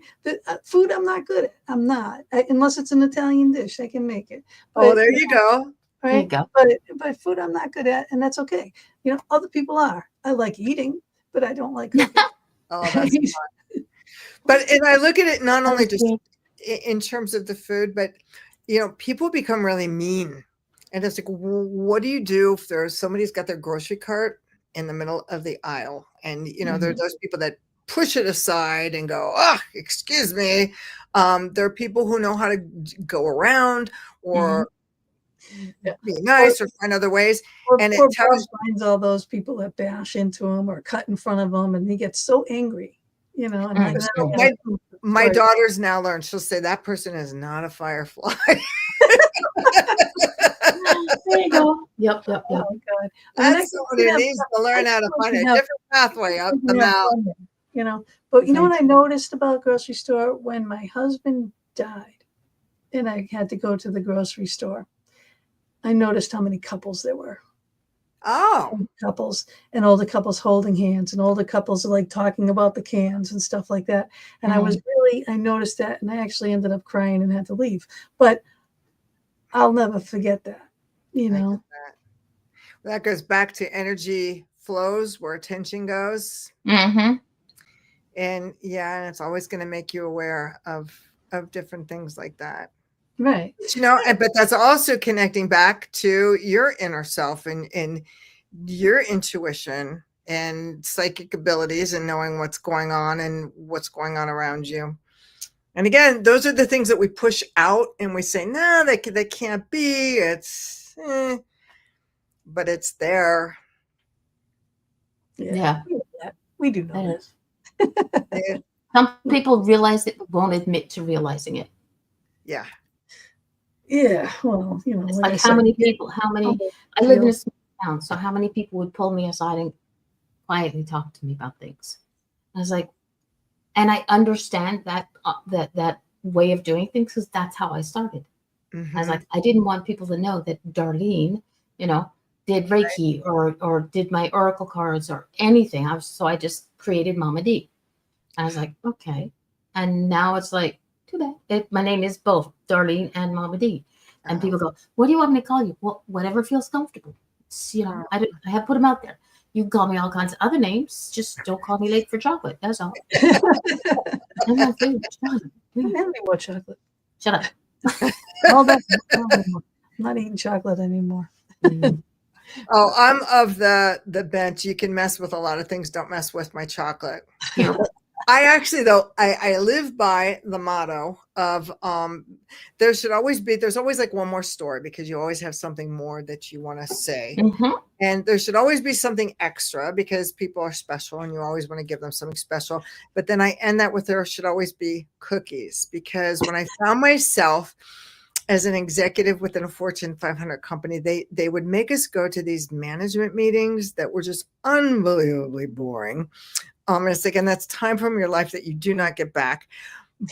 Food I'm not good at. I'm not. Unless it's an Italian dish, I can make it. But, there you go. Right? There you go. But food I'm not good at, and that's okay. Other people are. I like eating, but I don't like cooking. Oh, that's fun. But and I look at it not only just in terms of the food, but people become really mean. And it's like, what do you do if somebody's got their grocery cart in the middle of the aisle? And there are those people that push it aside and go, oh, excuse me. There are people who know how to go around or be nice or find other ways. And it finds all those people that bash into him or cut in front of him, and he gets so angry, And my daughter's now learned. She'll say that person is not a firefly. There you go. Yep. Oh, God. That's someone who needs to learn how to find a different pathway up the mountain. But what I noticed about grocery store when my husband died and I had to go to the grocery store, I noticed how many couples there were. Oh. Couples and older couples holding hands and older couples like talking about the cans and stuff like that. And I noticed that, and I actually ended up crying and had to leave. But I'll never forget that, That goes back to energy flows where attention goes. Mm-hmm. And and it's always going to make you aware of different things like that. Right. But that's also connecting back to your inner self and your intuition and psychic abilities and knowing what's going on and what's going on around you. And again, those are the things that we push out and we say, no, they can't be. It's, but it's there. Yeah. We do know this. Some people realize it but won't admit to realizing it. Yeah. Yeah. Well, it's like how many I live in a small town, so how many people would pull me aside and quietly talk to me about things? I was like, and I understand that way of doing things because that's how I started. Mm-hmm. I was like, I didn't want people to know that Darlene, did Reiki or did my oracle cards or anything. So I just created Mama D. I was like, okay. And now it's like, too bad. My name is both Darlene and Mama D. And people go, what do you want me to call you? Well, whatever feels comfortable. It's, I have put them out there. You can call me all kinds of other names. Just don't call me late for chocolate. That's all. I'm not doing chocolate. Don't have any more chocolate. Shut up. I'm not eating chocolate anymore. Oh, I'm of the bench. You can mess with a lot of things. Don't mess with my chocolate. I actually, though, I live by the motto of there's always like one more story because you always have something more that you want to say. Mm-hmm. And there should always be something extra because people are special and you always want to give them something special. But then I end that with there should always be cookies because when I found myself as an executive within a Fortune 500 company, they would make us go to these management meetings that were just unbelievably boring. And it's like, and that's time from your life that you do not get back.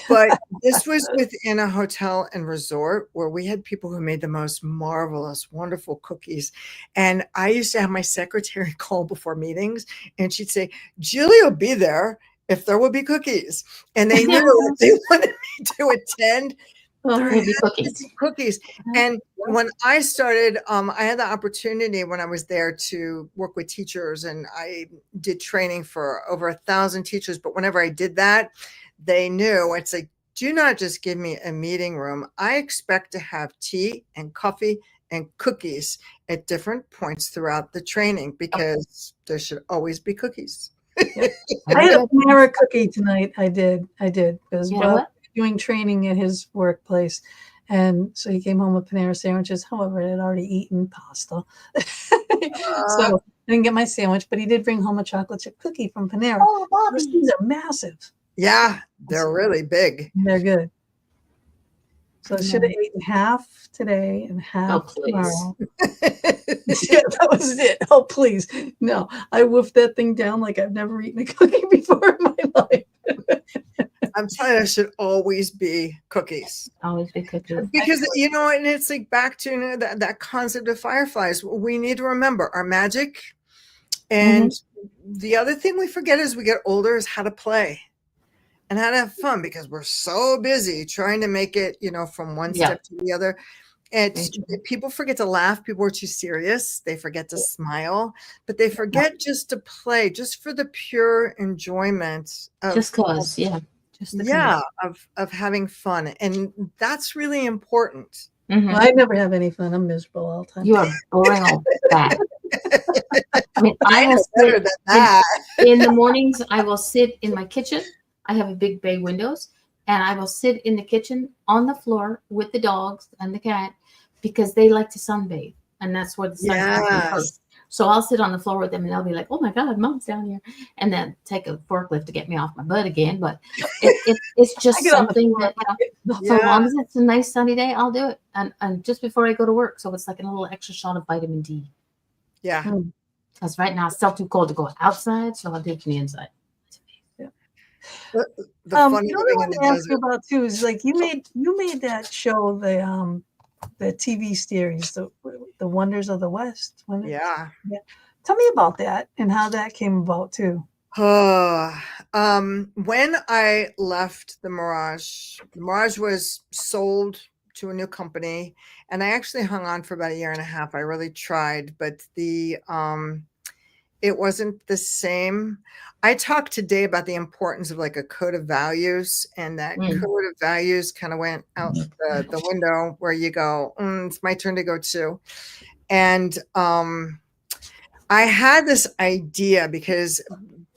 But this was within a hotel and resort where we had people who made the most marvelous, wonderful cookies. And I used to have my secretary call before meetings, and she'd say, Julie will be there if there will be cookies. And they knew that they wanted me to attend. There had to be cookies. And when I started, I had the opportunity when I was there to work with teachers, and I did training for over 1,000 teachers. But whenever I did that, they knew it's like, do not just give me a meeting room. I expect to have tea and coffee and cookies at different points throughout the training, because there should always be cookies. I had a Panera cookie tonight. I did. Because doing training at his workplace. And so he came home with Panera sandwiches. However, I had already eaten pasta. So I didn't get my sandwich, but he did bring home a chocolate chip cookie from Panera. Oh, Bobby. These are massive. Yeah, they're really big. They're good. So I should have eaten half today and half tomorrow. Yeah, that was it. Oh, please. No, I woofed that thing down like I've never eaten a cookie before in my life. I'm telling you, there should always be cookies. Always be cookies. Because, and it's like back to that concept of fireflies. We need to remember our magic. And the other thing we forget as we get older is how to play and how to have fun, because we're so busy trying to make it, from one step to the other. And people forget to laugh. People are too serious. They forget to smile, but they forget just to play, just for the pure enjoyment of of having fun. And that's really important. Well, I never have any fun. I'm miserable all the time. You are boring all that. I mean, I will better than that. In the mornings, I will sit in my kitchen. I have a big bay windows, and I will sit in the kitchen on the floor with the dogs and the cat, because they like to sunbathe, and that's where the sun comes first. So I'll sit on the floor with them, and they'll be like, "Oh my God, Mom's down here," and then take a forklift to get me off my butt again. But it's just something that, so long as it's a nice sunny day, I'll do it, and just before I go to work, so it's like a little extra shot of vitamin D. Yeah, because right now it's still too cold to go outside, so I'll do it from the inside. The funny thing I want to ask you about too is, like, you made that show, the TV series, the Wonders of the West. Yeah. Tell me about that and how that came about too. When I left the Mirage was sold to a new company, and I actually hung on for about 1.5 years. I really tried, but it wasn't the same. I talked today about the importance of like a code of values, and that code of values kind of went out the window, where you go, it's my turn to go too. And I had this idea, because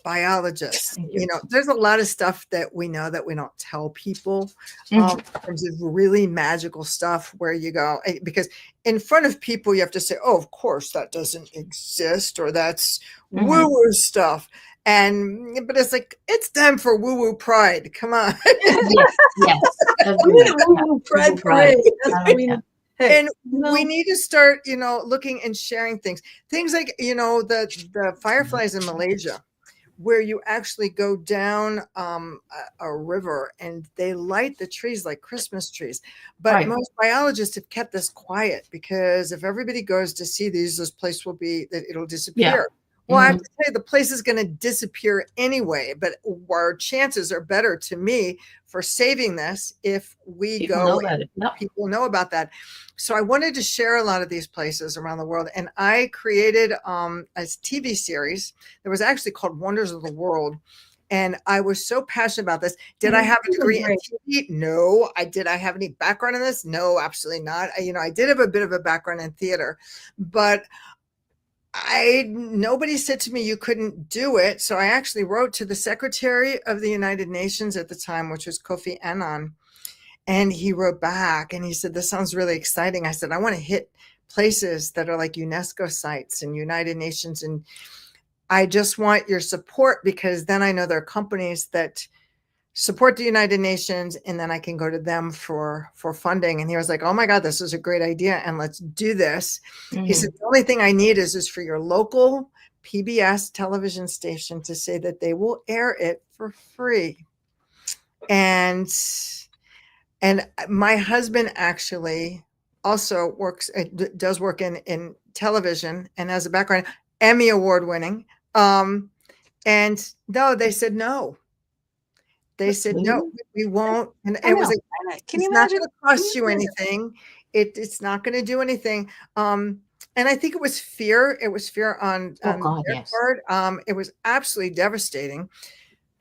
biologists, there's a lot of stuff that we know that we don't tell people, in terms of really magical stuff, where you go, because in front of people you have to say, oh, of course that doesn't exist, or that's woo-woo stuff. But it's like, it's time for woo-woo pride. Come on. Yes. Woo-woo pride parade. And we need to start, looking and sharing things like, the fireflies in Malaysia, where you actually go down a river and they light the trees like Christmas trees. But most biologists have kept this quiet, because if everybody goes to see these, this place will be, that it'll disappear. Well, I have to say, the place is going to disappear anyway, but our chances are better, to me, for saving this if we people know about that. So I wanted to share a lot of these places around the world, and I created a TV series that was actually called Wonders of the World. And I was so passionate about this. Did I have a degree in TV? No. Did I have any background in this? No, absolutely not. I did have a bit of a background in theater, but nobody said to me you couldn't do it. So I actually wrote to the Secretary of the United Nations at the time, which was Kofi Annan. And he wrote back and he said, this sounds really exciting. I said, I want to hit places that are like UNESCO sites and United Nations. And I just want your support, because then I know there are companies that support the United Nations, and then I can go to them for funding. And he was like, oh my God, this is a great idea, and let's do this. He said, the only thing I need is for your local PBS television station to say that they will air it for free. And my husband actually also does work in television and has a background, Emmy award winning. And no, they said no. They said no, we won't. And it was like, can you it's imagine? not going to cost you anything. It's not going to do anything. And I think it was fear. It was fear on their part. It was absolutely devastating.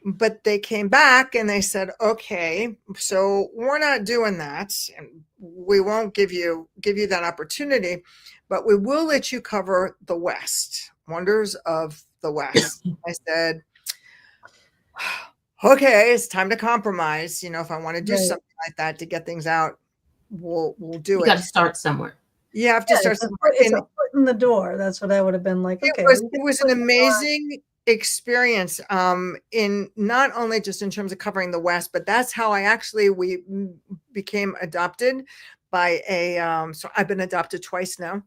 But they came back and they said, okay, so we're not doing that, and we won't give you that opportunity, but we will let you cover the West, wonders of the West. I said, okay, it's time to compromise. If I want to do something like that to get things out, we'll do it. You got to start somewhere. You have to start somewhere. It's a foot in the door. That's what I would have been like. Okay, it was an amazing experience, in not only just in terms of covering the West, but that's how we became adopted by so I've been adopted twice now.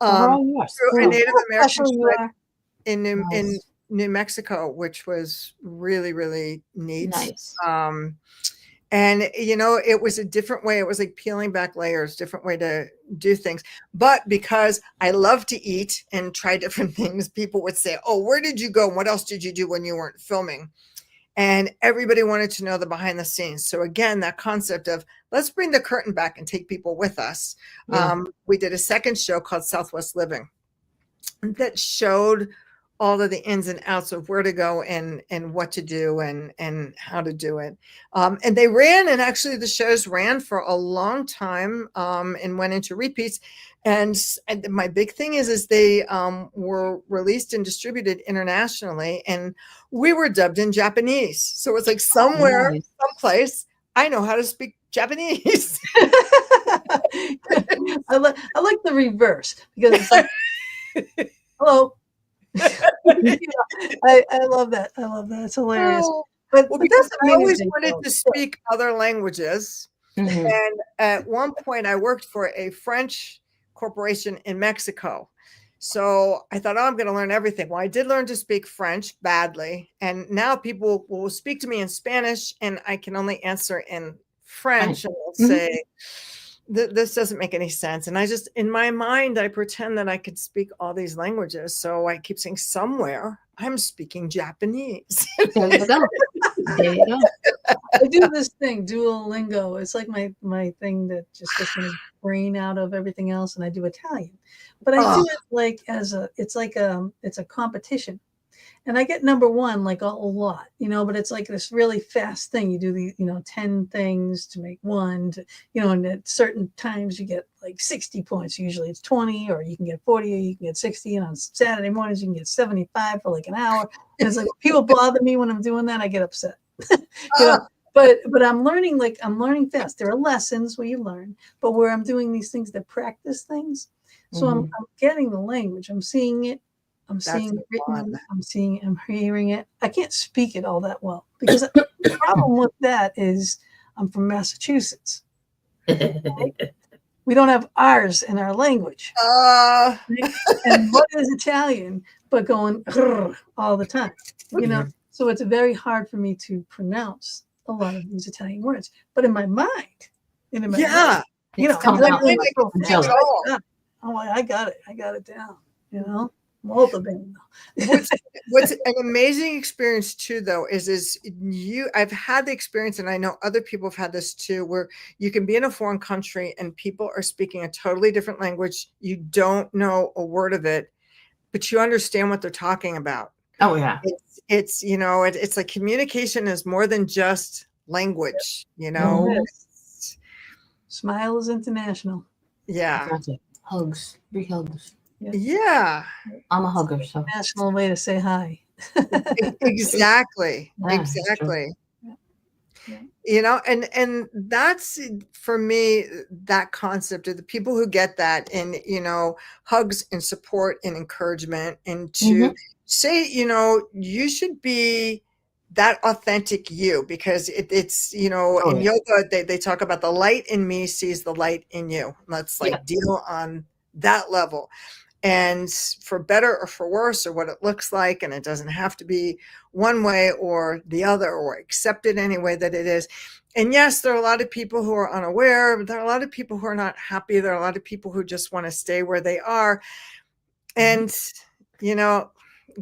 Through a Native American tribe in New Mexico, which was really, really neat. Nice. And it was a different way. It was like peeling back layers, different way to do things. But because I love to eat and try different things, people would say, oh, where did you go? What else did you do when you weren't filming? And everybody wanted to know the behind the scenes. So again, that concept of let's bring the curtain back and take people with us. Yeah. We did a second show called Southwest Living that showed all of the ins and outs of where to go and what to do and how to do it. And they ran, and actually the shows ran for a long time, and went into repeats. And my big thing is they were released and distributed internationally, and we were dubbed in Japanese. So it's like someplace, I know how to speak Japanese. I like the reverse, because it's like, hello. I love that. It's hilarious. But because I always wanted to speak other languages. Mm-hmm. And at one point I worked for a French corporation in Mexico. So I thought, I'm going to learn everything. Well, I did learn to speak French badly. And now people will speak to me in Spanish and I can only answer in French. And they'll say, this doesn't make any sense. And in my mind, I pretend that I could speak all these languages. So I keep saying somewhere I'm speaking Japanese. There you go. I do this thing, Duolingo. It's like my thing that just gets my brain out of everything else. And I do Italian, but I do it like it's a competition. And I get number one, like a lot, but it's like this really fast thing. You do the, 10 things to make one, and at certain times you get like 60 points. Usually it's 20, or you can get 40, or you can get 60. And on Saturday mornings, you can get 75 for like an hour. And it's like, people bother me when I'm doing that. I get upset, but I'm learning fast. There are lessons where you learn, but where I'm doing these things that practice things. So I'm getting the language. I'm seeing it. I'm seeing it written, I'm hearing it. I can't speak it all that well, because the problem with that is I'm from Massachusetts. Right? We don't have R's in our language. And what is Italian but going all the time? So it's very hard for me to pronounce a lot of these Italian words. But in my mind, mind, I got it. I got it down, What's an amazing experience too, though, is I've had the experience, and I know other people have had this too, where you can be in a foreign country and people are speaking a totally different language. You don't know a word of it, but you understand what they're talking about. Oh yeah. It's like communication is more than just language, Smile is international. Yeah. Hugs. Big hugs. Yeah. I'm a hugger. So national way to say hi. Exactly. Yeah. And that's, for me, that concept of the people who get that, and, hugs and support and encouragement, and to say, you should be that authentic you, because it's, in yoga, they talk about the light in me sees the light in you. Let's deal on that level. and for better or for worse, or what it looks like. And it doesn't have to be one way or the other, or accepted any way that it is. And yes, there are a lot of people who are unaware, but there are a lot of people who are not happy. There are a lot of people who just want to stay where they are. And, you know,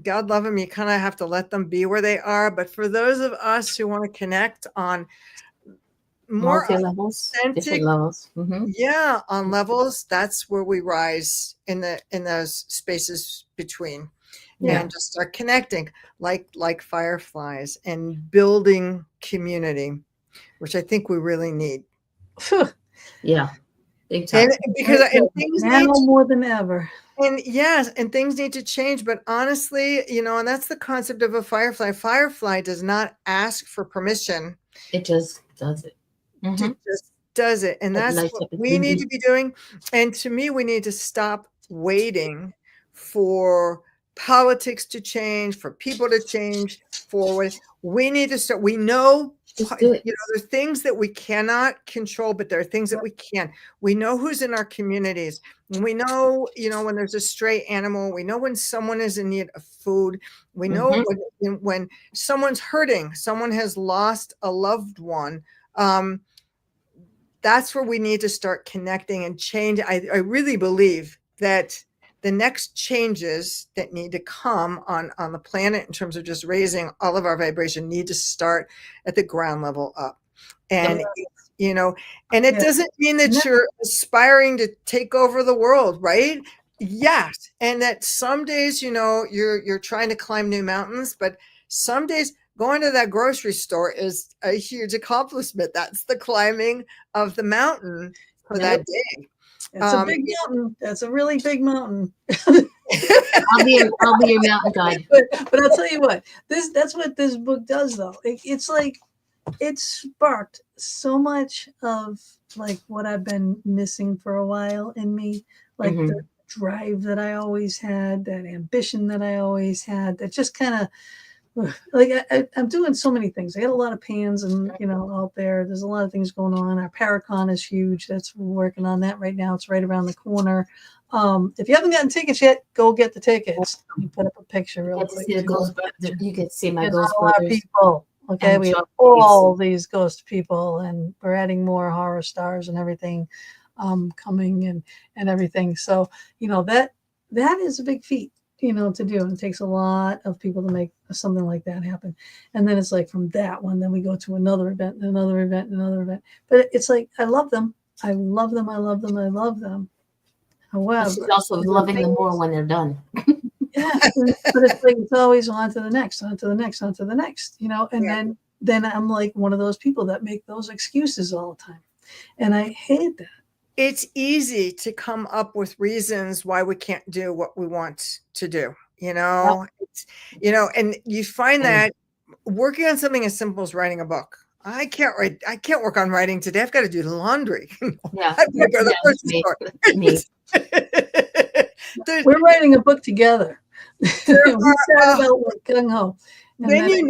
God love them, you kind of have to let them be where they are. But for those of us who want to connect on more multi-levels, different levels. Yeah, on levels, that's where we rise in those spaces between. And just start connecting like fireflies and building community, which I think we really need. Yeah, big time. And because things now more than ever. And yes, and things need to change. But honestly, you know, and that's the concept of a firefly. Firefly does not ask for permission. It just does it. It just does it. And that's what we need to be doing. And to me, we need to stop waiting for politics to change, for people to change, we need to start. We know, you know, there are things that we cannot control, but there are things that we can. We know who's in our communities. We know, you know, when there's a stray animal. We know when someone is in need of food. We know when someone's hurting, someone has lost a loved one. That's where we need to start connecting and change. I really believe that the next changes that need to come on the planet in terms of just raising all of our vibration need to start at the ground level up. And, you know, and it doesn't mean that you're aspiring to take over the world, right? Yes. And that some days, you know, you're trying to climb new mountains, but some days going to that grocery store is a huge accomplishment. That's the climbing of the mountain for that day. It's a big mountain. That's a really big mountain. I'll be your mountain guide. But I'll tell you what, that's what this book does, though. It's like it sparked so much of like what I've been missing for a while in me, like the drive that I always had, that ambition that I always had, that just kind of like I'm doing so many things. I got a lot of pans and out there. There's a lot of things going on. Our Paracon is huge. We're working on that right now. It's right around the corner. If you haven't gotten tickets yet, go get the tickets. You put up a picture real quick. You get to see my Ghost Brothers. People. Okay, we have all these ghost people, and we're adding more horror stars and everything coming and everything. So that is a big feat. To do, and it takes a lot of people to make something like that happen. And then it's like from that one, then we go to another event, and another event, and another event. But it's like I love them. I love them. I love them. I love them. However, she's also loving them more when they're done. Yeah, but it's like it's always on to the next, on to the next, on to the next. And then I'm like one of those people that make those excuses all the time, and I hate that. It's easy to come up with reasons why we can't do what we want to do, and you find that working on something as simple as writing a book. I can't work on writing today. I've got to do the laundry. Yeah. We're writing a book together. We started out with gung ho. Then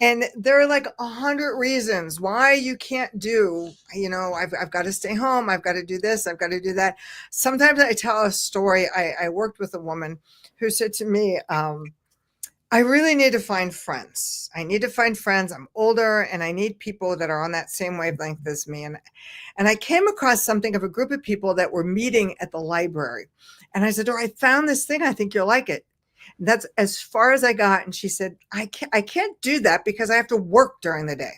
and there are like 100 reasons why you can't do, I've got to stay home. I've got to do this. I've got to do that. Sometimes I tell a story. I worked with a woman who said to me, I really need to find friends. I need to find friends. I'm older and I need people that are on that same wavelength as me. And I came across something of a group of people that were meeting at the library. And I said, I found this thing. I think you'll like it. That's as far as I got. And she said, I can't do that because I have to work during the day.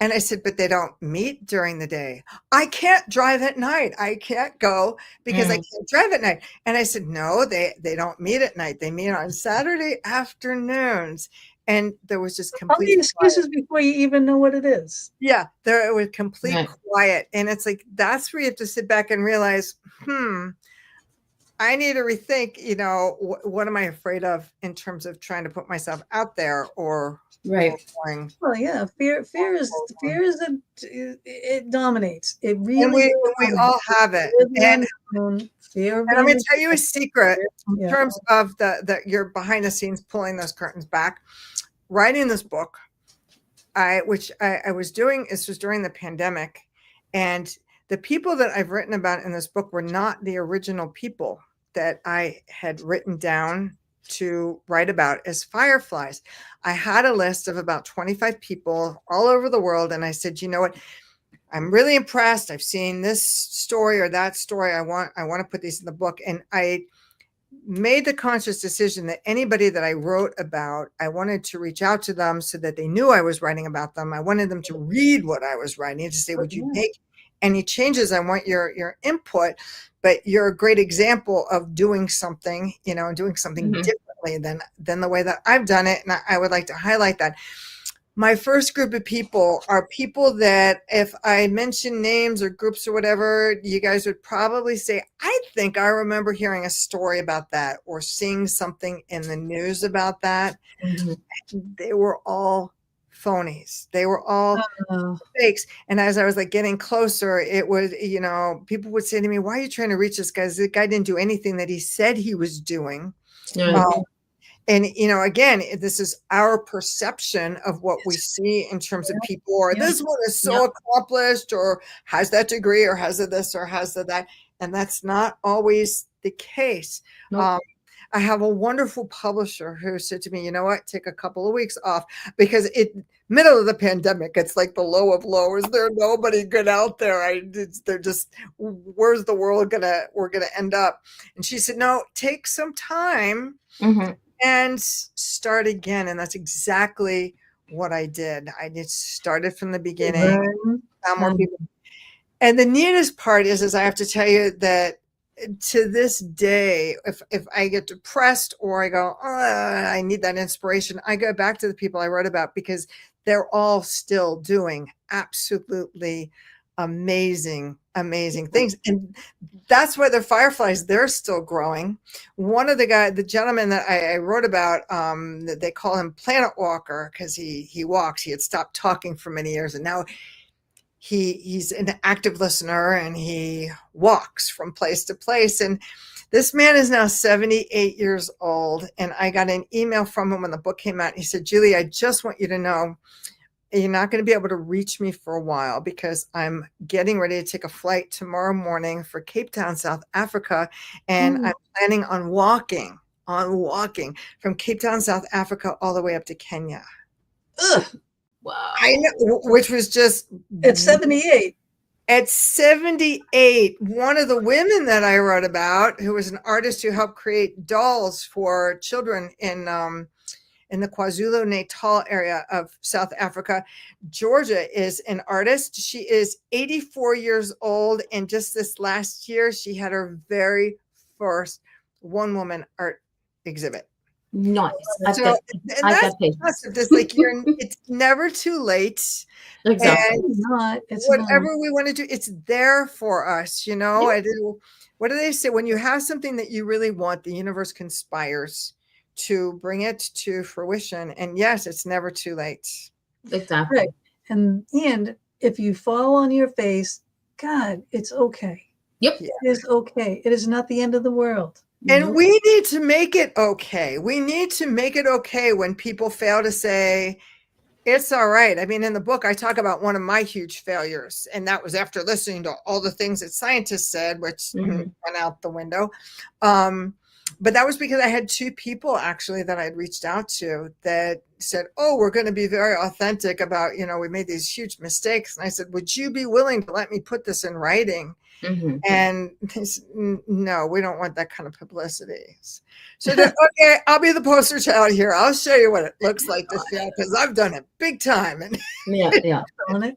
And I said, but they don't meet during the day. I can't drive at night. I can't go because I can't drive at night. And I said, no, they don't meet at night. They meet on Saturday afternoons. And there was just complete all the excuses before you even know what it is. Yeah, there was complete quiet. And it's like, that's where you have to sit back and realize, I need to rethink, what am I afraid of in terms of trying to put myself out there or well, yeah, fear is it dominates. It really and we all have it. And I'm going to tell you a secret in terms of the you're behind the scenes pulling those curtains back. Writing this book, which I was doing, this was during the pandemic, and the people that I've written about in this book were not the original people that I had written down to write about as fireflies. I had a list of about 25 people all over the world. And I said, you know what? I'm really impressed. I've seen this story or that story. I want to put these in the book. And I made the conscious decision that anybody that I wrote about, I wanted to reach out to them so that they knew I was writing about them. I wanted them to read what I was writing, to say, would you make any changes? I want your input, but you're a great example of doing something, doing something differently than the way that I've done it. And I would like to highlight that. My first group of people are people that if I mention names or groups or whatever, you guys would probably say, I think I remember hearing a story about that or seeing something in the news about that. They were all phonies. They were all fakes. And as I was like getting closer, it was, people would say to me, why are you trying to reach this guy? The guy didn't do anything that he said he was doing. And, again, this is our perception of what we see in terms of people, or this one is so accomplished, or has that degree, or has this, or has that. And that's not always the case. I have a wonderful publisher who said to me, you know what, take a couple of weeks off, because middle of the pandemic, it's like the low of low. Is there nobody good out there? They're just, where's the world we're gonna end up? And she said, no, take some time. And start again. And that's exactly what I did. I just started from the beginning. Found more people. And the neatest part is I have to tell you that to this day, if I get depressed or I go, I need that inspiration, I go back to the people I wrote about, because they're all still doing absolutely amazing things. And that's why the fireflies, they're still growing. One of the gentleman that I wrote about, they call him Planet Walker, because he walks. He had stopped talking for many years, and now he's an active listener, and he walks from place to place. And this man is now 78 years old. And I got an email from him when the book came out. And he said, Julie, I just want you to know, you're not going to be able to reach me for a while, because I'm getting ready to take a flight tomorrow morning for Cape Town, South Africa. And I'm planning on walking from Cape Town, South Africa, all the way up to Kenya. Wow. I know, which was just at 78. At 78, one of the women that I wrote about, who was an artist who helped create dolls for children in the KwaZulu-Natal area of South Africa, Georgia, is an artist. She is 84 years old. And just this last year, she had her very first one-woman art exhibit. Nice. It's never too late. Exactly. It's whatever we want to do, it's there for us. What do they say? When you have something that you really want, the universe conspires to bring it to fruition. And yes, it's never too late. Exactly. Right. And if you fall on your face, God, it's okay. Yep. It is okay. It is not the end of the world. And we need to make it okay. We need to make it okay when people fail to say, it's all right. I mean, in the book, I talk about one of my huge failures, and that was after listening to all the things that scientists said, which went out the window. But that was because I had two people actually that I'd reached out to that said, oh, we're going to be very authentic about, we made these huge mistakes. And I said, would you be willing to let me put this in writing? And they said, no, we don't want that kind of publicity. So okay, I'll be the poster child here. I'll show you what it looks like to fail, because I've done it big time. And I've done it.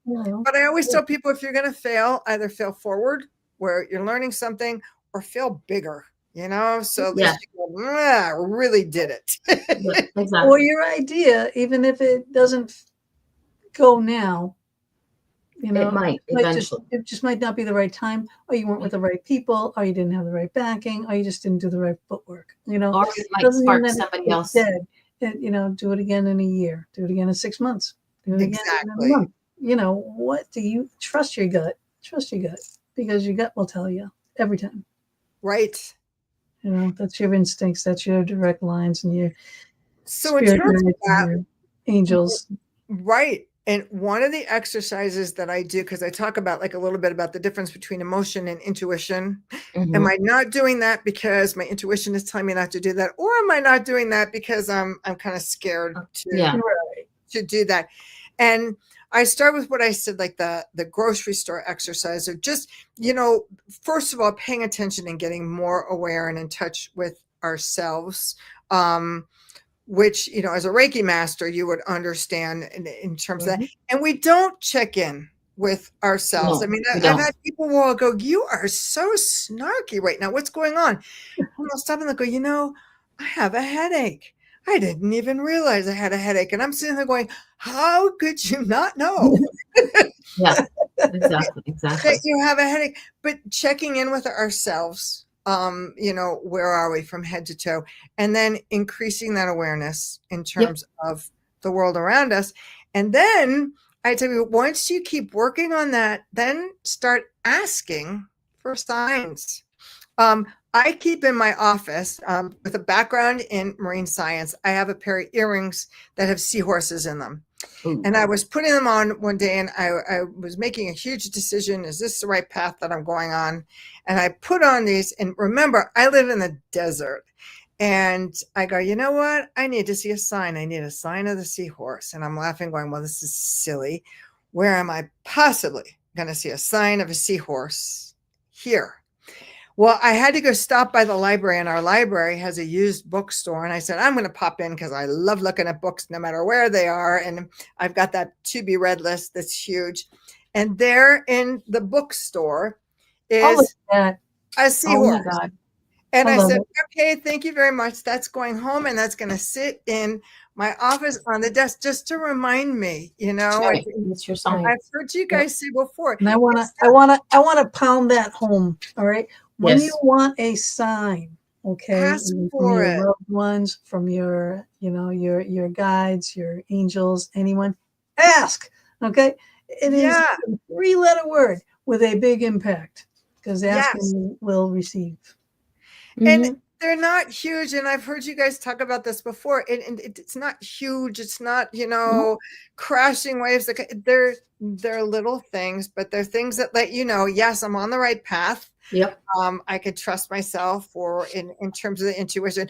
But I always tell people, if you're going to fail, either fail forward where you're learning something, or fail bigger. So at least you go, really did it. Exactly. Or your idea, even if it doesn't go now, it might eventually. It just might not be the right time, or you weren't with the right people, or you didn't have the right backing, or you just didn't do the right footwork. Or it might spark somebody else. Dead. Do it again in a year. Do it again in 6 months. Do it again in a month. What do you trust your gut? Trust your gut, because your gut will tell you every time. Right. That's your instincts. That's your direct lines and your in terms of that, angels. Right. And one of the exercises that I do, because I talk about like a little bit about the difference between emotion and intuition. Am I not doing that because my intuition is telling me not to do that? Or am I not doing that because I'm kind of scared to do that? And I start with what I said, like the grocery store exercise, or just, first of all, paying attention and getting more aware and in touch with ourselves. Which, as a Reiki master, you would understand in terms of that. And we don't check in with ourselves. No, I mean, I've had people will go, you are so snarky right now. What's going on? And I'll stop and they'll go, I have a headache. I didn't even realize I had a headache. And I'm sitting there going, how could you not know? Yeah, exactly. That you have a headache. But checking in with ourselves, where are we from head to toe? And then increasing that awareness in terms of the world around us. And then I tell you, once you keep working on that, then start asking for signs. I keep in my office with a background in marine science. I have a pair of earrings that have seahorses in them. Ooh. And I was putting them on one day and I was making a huge decision. Is this the right path that I'm going on? And I put on these, and remember, I live in the desert. And I go, you know what? I need to see a sign. I need a sign of the seahorse. And I'm laughing, going, well, this is silly. Where am I possibly going to see a sign of a seahorse? Here. Well, I had to go stop by the library, and our library has a used bookstore. And I said, I'm going to pop in because I love looking at books no matter where they are. And I've got that to be read list that's huge. And there in the bookstore is a seahorse. Oh my God. And I said, okay, thank you very much. That's going home, and that's going to sit in my office on the desk just to remind me, Right. It's your sign. I've heard you guys say before. And I want to pound that home. All right. When you want a sign, okay, ask from for your it. loved ones, from your, your guides, your angels, anyone, ask. Okay. It is a 3-letter word with a big impact, because asking will receive. And they're not huge. And I've heard you guys talk about this before. And it's not huge. It's not, crashing waves. They're little things, but they're things that let you know, yes, I'm on the right path. Yep. I could trust myself, or in terms of the intuition.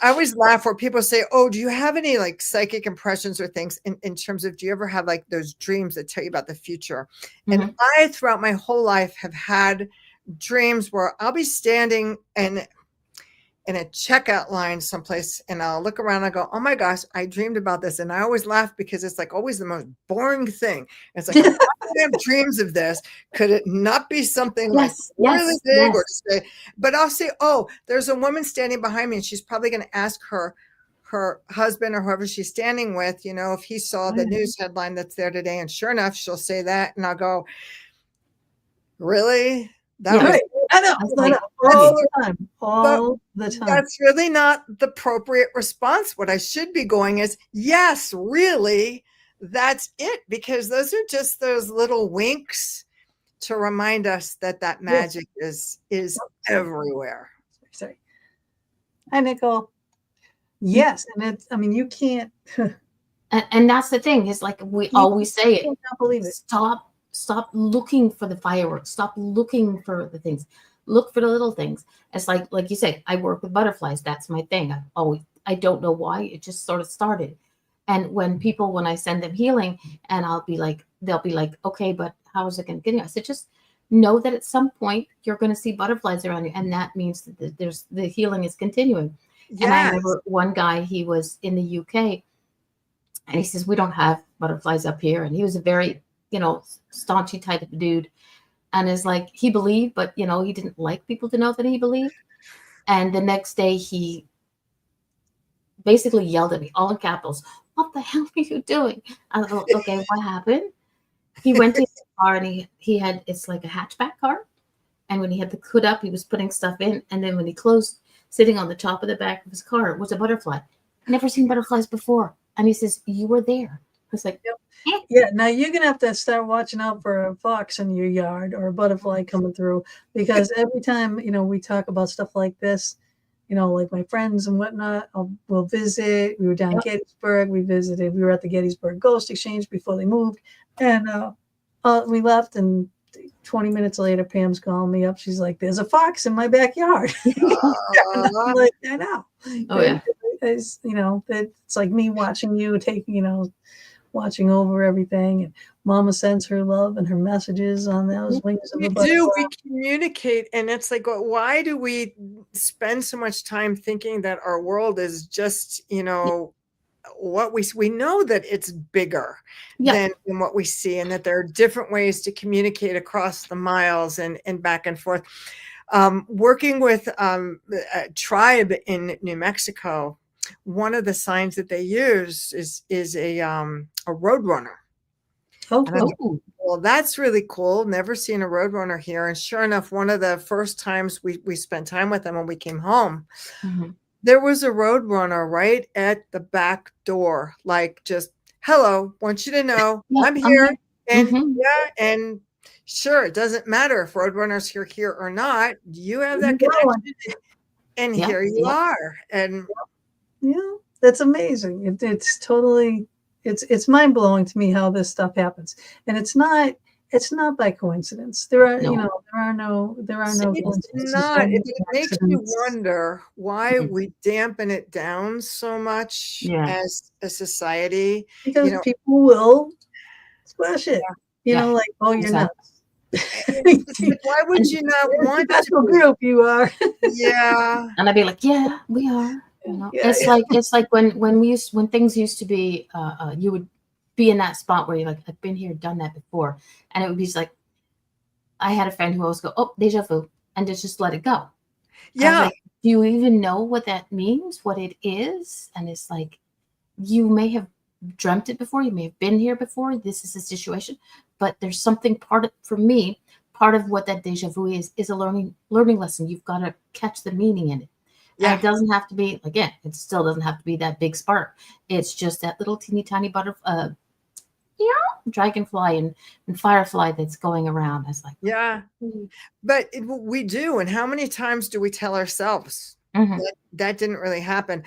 I always laugh where people say, oh, do you have any like psychic impressions or things in terms of, do you ever have like those dreams that tell you about the future? And I, throughout my whole life, have had dreams where I'll be standing in a checkout line someplace, and I'll look around and I go, oh my gosh, I dreamed about this. And I always laugh because it's like always the most boring thing. It's like, I have dreams of this. Could it not be something like really big? Or say, but I'll say, oh, there's a woman standing behind me, and she's probably going to ask her husband or whoever she's standing with, if he saw the news headline that's there today. And sure enough, she'll say that. And I'll go, really? That was I know. All the time. That's really not the appropriate response. What I should be going is, yes, really, that's it. Because those are just those little winks to remind us that magic is everywhere. Sorry. Hi, Nicole. Yes. And you can't. And that's the thing, is like we always say it. Can't believe it. Stop looking for the fireworks. Stop looking for the things. Look for the little things. It's like you said, I work with butterflies. That's my thing. I don't know why. It just sort of started. And when I send them healing, and they'll be like, okay, but how is it going to get you? I said, just know that at some point you're going to see butterflies around you. And that means that the healing is continuing. Yes. And I remember one guy, he was in the UK, and he says, we don't have butterflies up here. And he was a very, staunchy type of dude. And it's like, he believed, but, he didn't like people to know that he believed. And the next day he basically yelled at me, all in capitals, what the hell are you doing? I was like, okay, what happened? He went to his car, and he had, it's like a hatchback car. And when he had the hood up, he was putting stuff in. And then when he closed, sitting on the top of the back of his car was a butterfly. Never seen butterflies before. And he says, you were there. I was like, yeah, now you're going to have to start watching out for a fox in your yard or a butterfly coming through, because every time, we talk about stuff like this, like my friends and whatnot, we'll visit. We were down in Gettysburg. We visited. We were at the Gettysburg Ghost Exchange before they moved. And we left, and 20 minutes later, Pam's calling me up. She's like, "There's a fox in my backyard." And I'm like, I know. Oh, yeah. It's, it's like me watching you, watching over everything. And Mama sends her love and her messages on those wings of a butterfly. We communicate, and it's like, why do we spend so much time thinking that our world is just, what we know that it's bigger than what we see, and that there are different ways to communicate across the miles and back and forth. Working with a tribe in New Mexico, one of the signs that they use is a roadrunner. Oh, well, that's really cool. Never seen a roadrunner here. And sure enough, one of the first times we spent time with them when we came home, there was a roadrunner right at the back door. Like, just, hello, want you to know I'm here. And and sure, it doesn't matter if roadrunners are here or not. You have that connection, and here you are. And that's amazing. It's totally, it's mind blowing to me how this stuff happens, and it's not by coincidence. There are no coincidences. It's not. It makes you wonder why we dampen it down so much as a society. Because people will splash it. Like, oh, you're nuts. Why would you not want to group you are? And I'd be like, yeah, we are. It's like when things used to be, you would be in that spot where you're like, I've been here, done that before, and it would be just like, I had a friend who always go, oh, deja vu, and just let it go. Like, do you even know what that means, what it is? And it's like, you may have dreamt it before, you may have been here before, this is a situation, but there's something part of what that deja vu is a learning lesson. You've got to catch the meaning in it. And it doesn't have to be, again, it still doesn't have to be that big spark. It's just that little teeny tiny butterfly, dragonfly and firefly that's going around. It's like, but we do. And how many times do we tell ourselves that didn't really happen?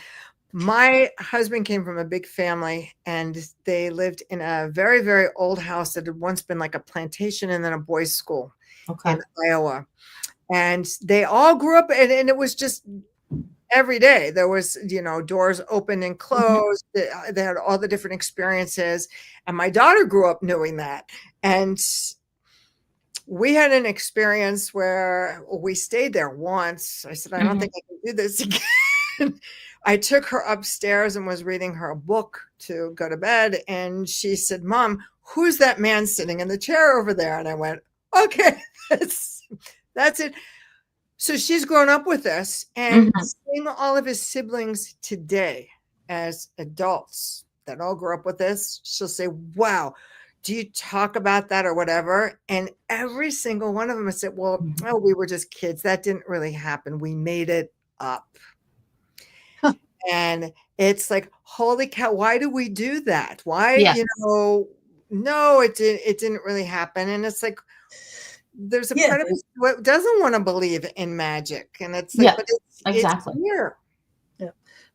My husband came from a big family, and they lived in a very, very old house that had once been like a plantation and then a boys' school in Iowa. And they all grew up, and it was just every day there was, doors open and closed. They had all the different experiences. And my daughter grew up knowing that. And we had an experience where we stayed there once. I said, I don't think I can do this again. I took her upstairs and was reading her a book to go to bed. And she said, Mom, who's that man sitting in the chair over there? And I went, okay, that's it. So she's grown up with us, and seeing all of his siblings today as adults that all grew up with this, she'll say, wow, do you talk about that or whatever? And every single one of them has said, well, we were just kids. That didn't really happen. We made it up. And it's like, holy cow, why do we do that? Why, no, it didn't really happen. And it's like, there's a part of us who doesn't want to believe in magic. And it's like, but it's here. Yeah.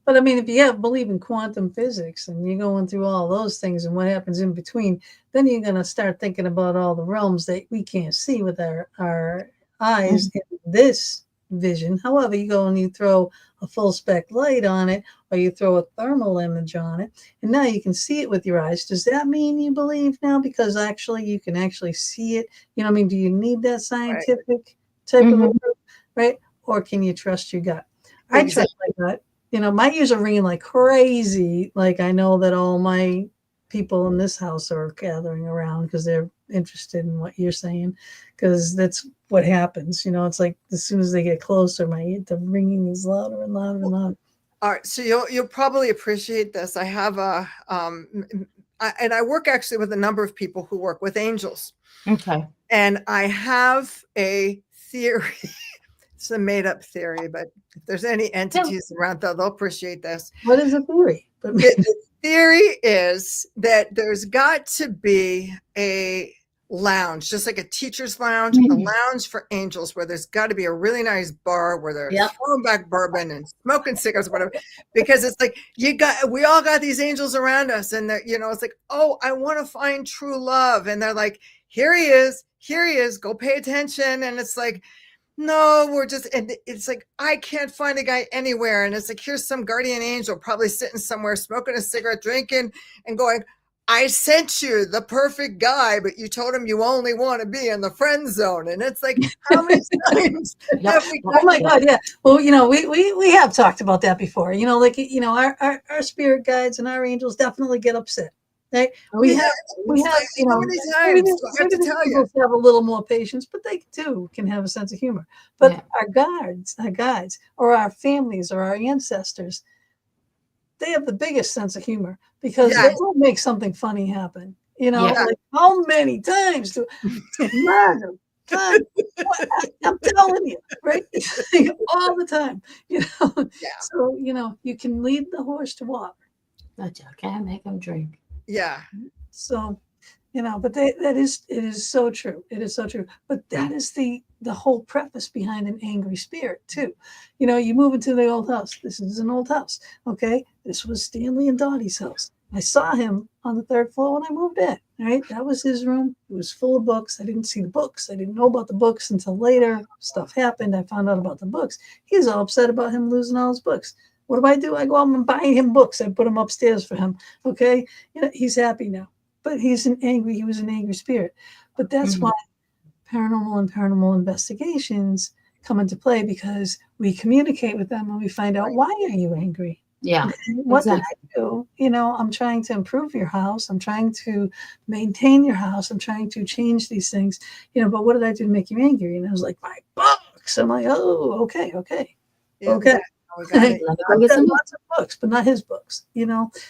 But I mean, if you believe in quantum physics and you're going through all those things and what happens in between, then you're going to start thinking about all the realms that we can't see with our eyes in this vision. However, you go and you throw a full spec light on it, or you throw a thermal image on it, and now you can see it with your eyes. Does that mean you believe now? Because actually you can actually see it. I mean, do you need that scientific type of approach, right? Or can you trust your gut? I trust my gut. My ears are ringing like crazy. Like, I know that all my people in this house are gathering around because they're interested in what you're saying, because that's what happens. It's like as soon as they get closer, the ringing is louder and louder and louder. All right, so you'll probably appreciate this. I have and I work actually with a number of people who work with angels. Okay. And I have a theory. It's a made-up theory, but if there's any entities around, they'll appreciate this. What is a theory? The theory is that there's got to be a lounge, just like a teacher's lounge, a lounge for angels, where there's got to be a really nice bar where they're throwing back bourbon and smoking cigarettes, whatever. Because it's like we all got these angels around us, and they're, it's like, oh, I want to find true love, and they're like, here he is, go pay attention. And it's like, no, and it's like, I can't find a guy anywhere. And it's like, here's some guardian angel probably sitting somewhere smoking a cigarette, drinking, and going, I sent you the perfect guy, but you told him you only want to be in the friend zone. And it's like, how many times have we oh my God, yeah. Well, we have talked about that before. Our spirit guides and our angels definitely get upset. Right? We have, how many times do I have to tell you? Have a little more patience, but they too can have a sense of humor. But our guides, or our families, or our ancestors, they have the biggest sense of humor, because they will make something funny happen. Like, how many times do I'm telling you, right? All the time. So you can lead the horse to water, but you can't make them drink. Yeah. So, but it is so true. It is so true. But that is the whole preface behind an angry spirit too. You move into the old house. This is an old house. Okay. This was Stanley and Dottie's house. I saw him on the 3rd floor when I moved in. Right. That was his room. It was full of books. I didn't see the books. I didn't know about the books until later. Stuff happened. I found out about the books. He's all upset about him losing all his books. What do? I go out and buy him books. I put them upstairs for him. Okay. He's happy now, but he was an angry spirit. But that's why paranormal investigations come into play, because we communicate with them and we find out, why are you angry? Yeah. What did I do? I'm trying to improve your house. I'm trying to maintain your house. I'm trying to change these things, but what did I do to make you angry? And I was like, my books. I'm like, oh, okay. Yeah, okay. I've got lots of books, but not his books,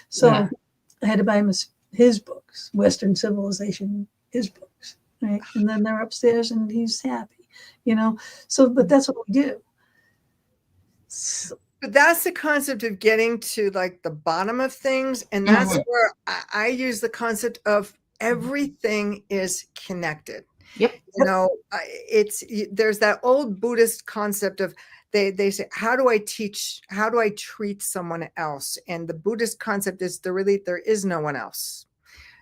So I had to buy him his books, Western Civilization, his books, right? And then they're upstairs, and he's happy, So, but that's what we do. So, but that's the concept of getting to like the bottom of things, and that's where I use the concept of everything is connected. Yep. There's that old Buddhist concept of, they say, how do I treat someone else? And the Buddhist concept is there is no one else.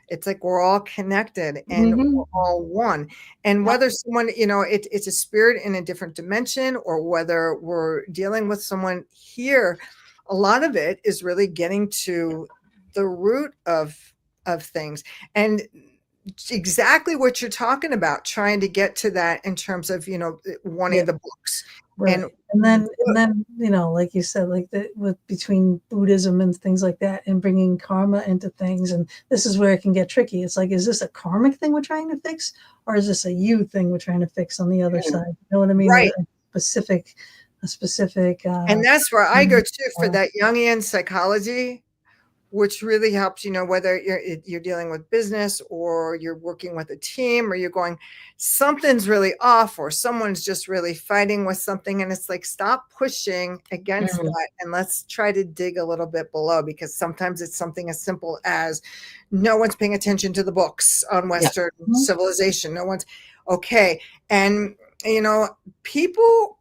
It's like we're all connected and we're all one. And whether someone, it's a spirit in a different dimension, or whether we're dealing with someone here, a lot of it is really getting to the root of things. And exactly what you're talking about, trying to get to that in terms of, wanting the books. Right. And then, like you said, like between Buddhism and things like that, and bringing karma into things. And this is where it can get tricky. It's like, is this a karmic thing we're trying to fix, or is this a you thing we're trying to fix on the other side? You know what I mean? Right. A specific. And that's where I go to for that Jungian psychology, which really helps, whether you're dealing with business, or you're working with a team, or you're going, something's really off, or someone's just really fighting with something. And it's like, stop pushing against that, and let's try to dig a little bit below, because sometimes it's something as simple as no one's paying attention to the books on Western civilization. No one's okay. And, people,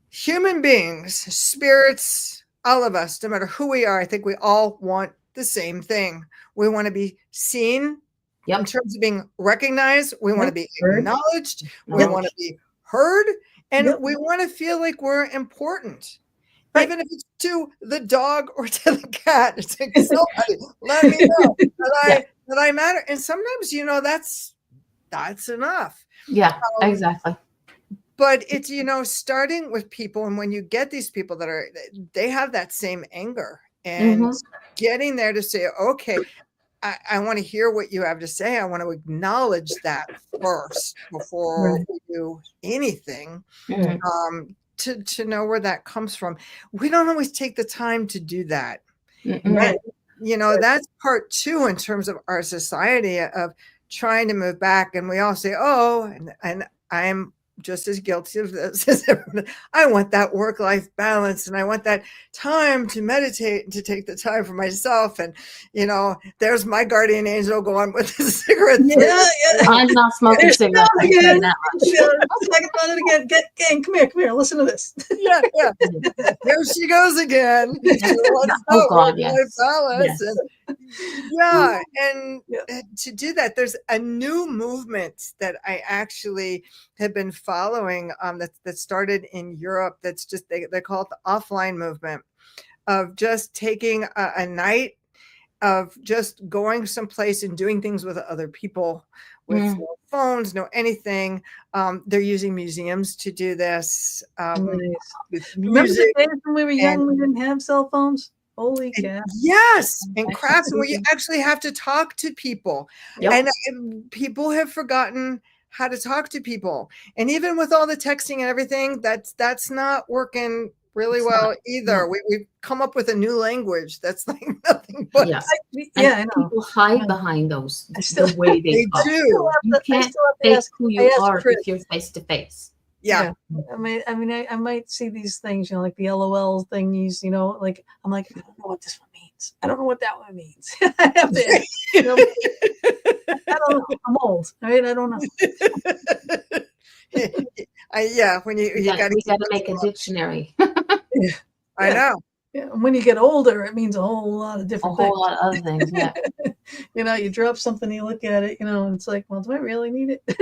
human beings, spirits, all of us, no matter who we are, I think we all want the same thing. We want to be seen in terms of being recognized. We want to be acknowledged. We want to be heard. And we want to feel like we're important. Even if it's to the dog or to the cat. It's like, somebody let me know that I matter. And sometimes, that's enough. Yeah, exactly. But it's, starting with people. And when you get these people they have that same anger, and getting there to say, okay, I want to hear what you have to say. I want to acknowledge that first before we do anything, to know where that comes from. We don't always take the time to do that. And, that's part 2 in terms of our society of trying to move back. And we all say, oh, and just as guilty of this as everyone. I want that work-life balance, and I want that time to meditate and to take the time for myself. And, there's my guardian angel going with the cigarette. Yeah. I'm not smoking cigarettes. Again. Talking about it again. Come here. Listen to this. Yeah. There she goes again. Oh God, yes. Balance. And, to do that, there's a new movement that I actually have been following that started in Europe. That's just they call it the offline movement, of just taking a night of just going someplace and doing things with other people, with no phones, no anything. They're using museums to do this. Remember the days when we were young, we didn't have cell phones? Holy cow. Yes. And crafts where you actually have to talk to people. Yep. And people have forgotten how to talk to people. And even with all the texting and everything, that's not working really well either. We've come up with a new language that's like nothing but. I know. People hide behind those the way they talk. do. You can't fake who you are if you're face to face. Yeah. I might see these things, like the LOL thingies, like I'm like, I don't know what this one means. I don't know what that one means. I have to, I don't know. I'm old, right? I don't know. When you got to make a dictionary. I know. Yeah, and when you get older, it means a whole lot of different things. A whole lot of other things, yeah. You drop something, you look at it, and it's like, well, do I really need it? Is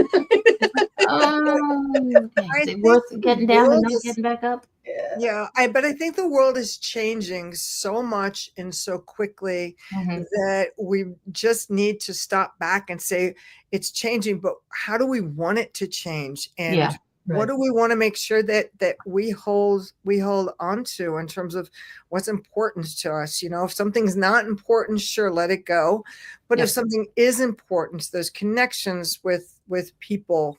it worth getting down and not getting back up? But I think the world is changing so much and so quickly that we just need to stop back and say it's changing, but how do we want it to change? And what do we want to make sure that we hold on to in terms of what's important to us? If something's not important, sure, let it go. But if something is important, those connections with people,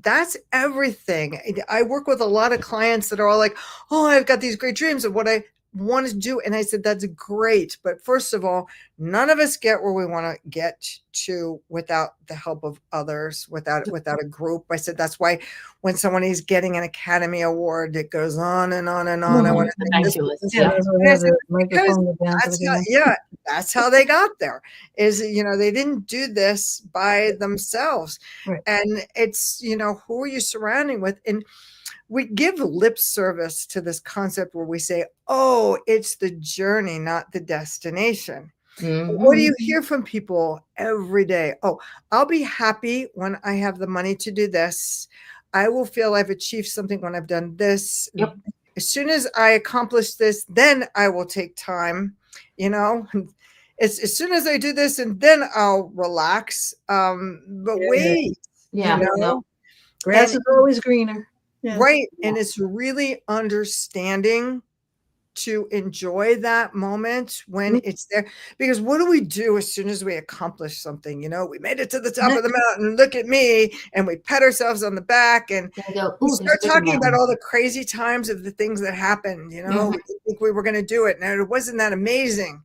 that's everything. I work with a lot of clients that are all like, oh, I've got these great dreams of what I want to do. And I said, that's great. But first of all, none of us get where we want to get to without the help of others, without a group. I said, that's why when someone is getting an Academy Award, it goes on and on and on. I want to that's how they got there, is, they didn't do this by themselves. Right. And it's, who are you surrounding with? And we give lip service to this concept where we say, oh, it's the journey, not the destination. What do you hear from people every day? Oh, I'll be happy when I have the money to do this. I will feel I've achieved something when I've done this. Yep. As soon as I accomplish this, then I will take time, as soon as I do this, and then I'll relax. But wait, grass is always greener. Yeah. Right. And it's really understanding to enjoy that moment when it's there. Because what do we do as soon as we accomplish something? We made it to the top of the mountain. Look at me. And we pat ourselves on the back and we start talking about all the crazy times of the things that happened. We didn't think we were going to do it. And it wasn't that amazing.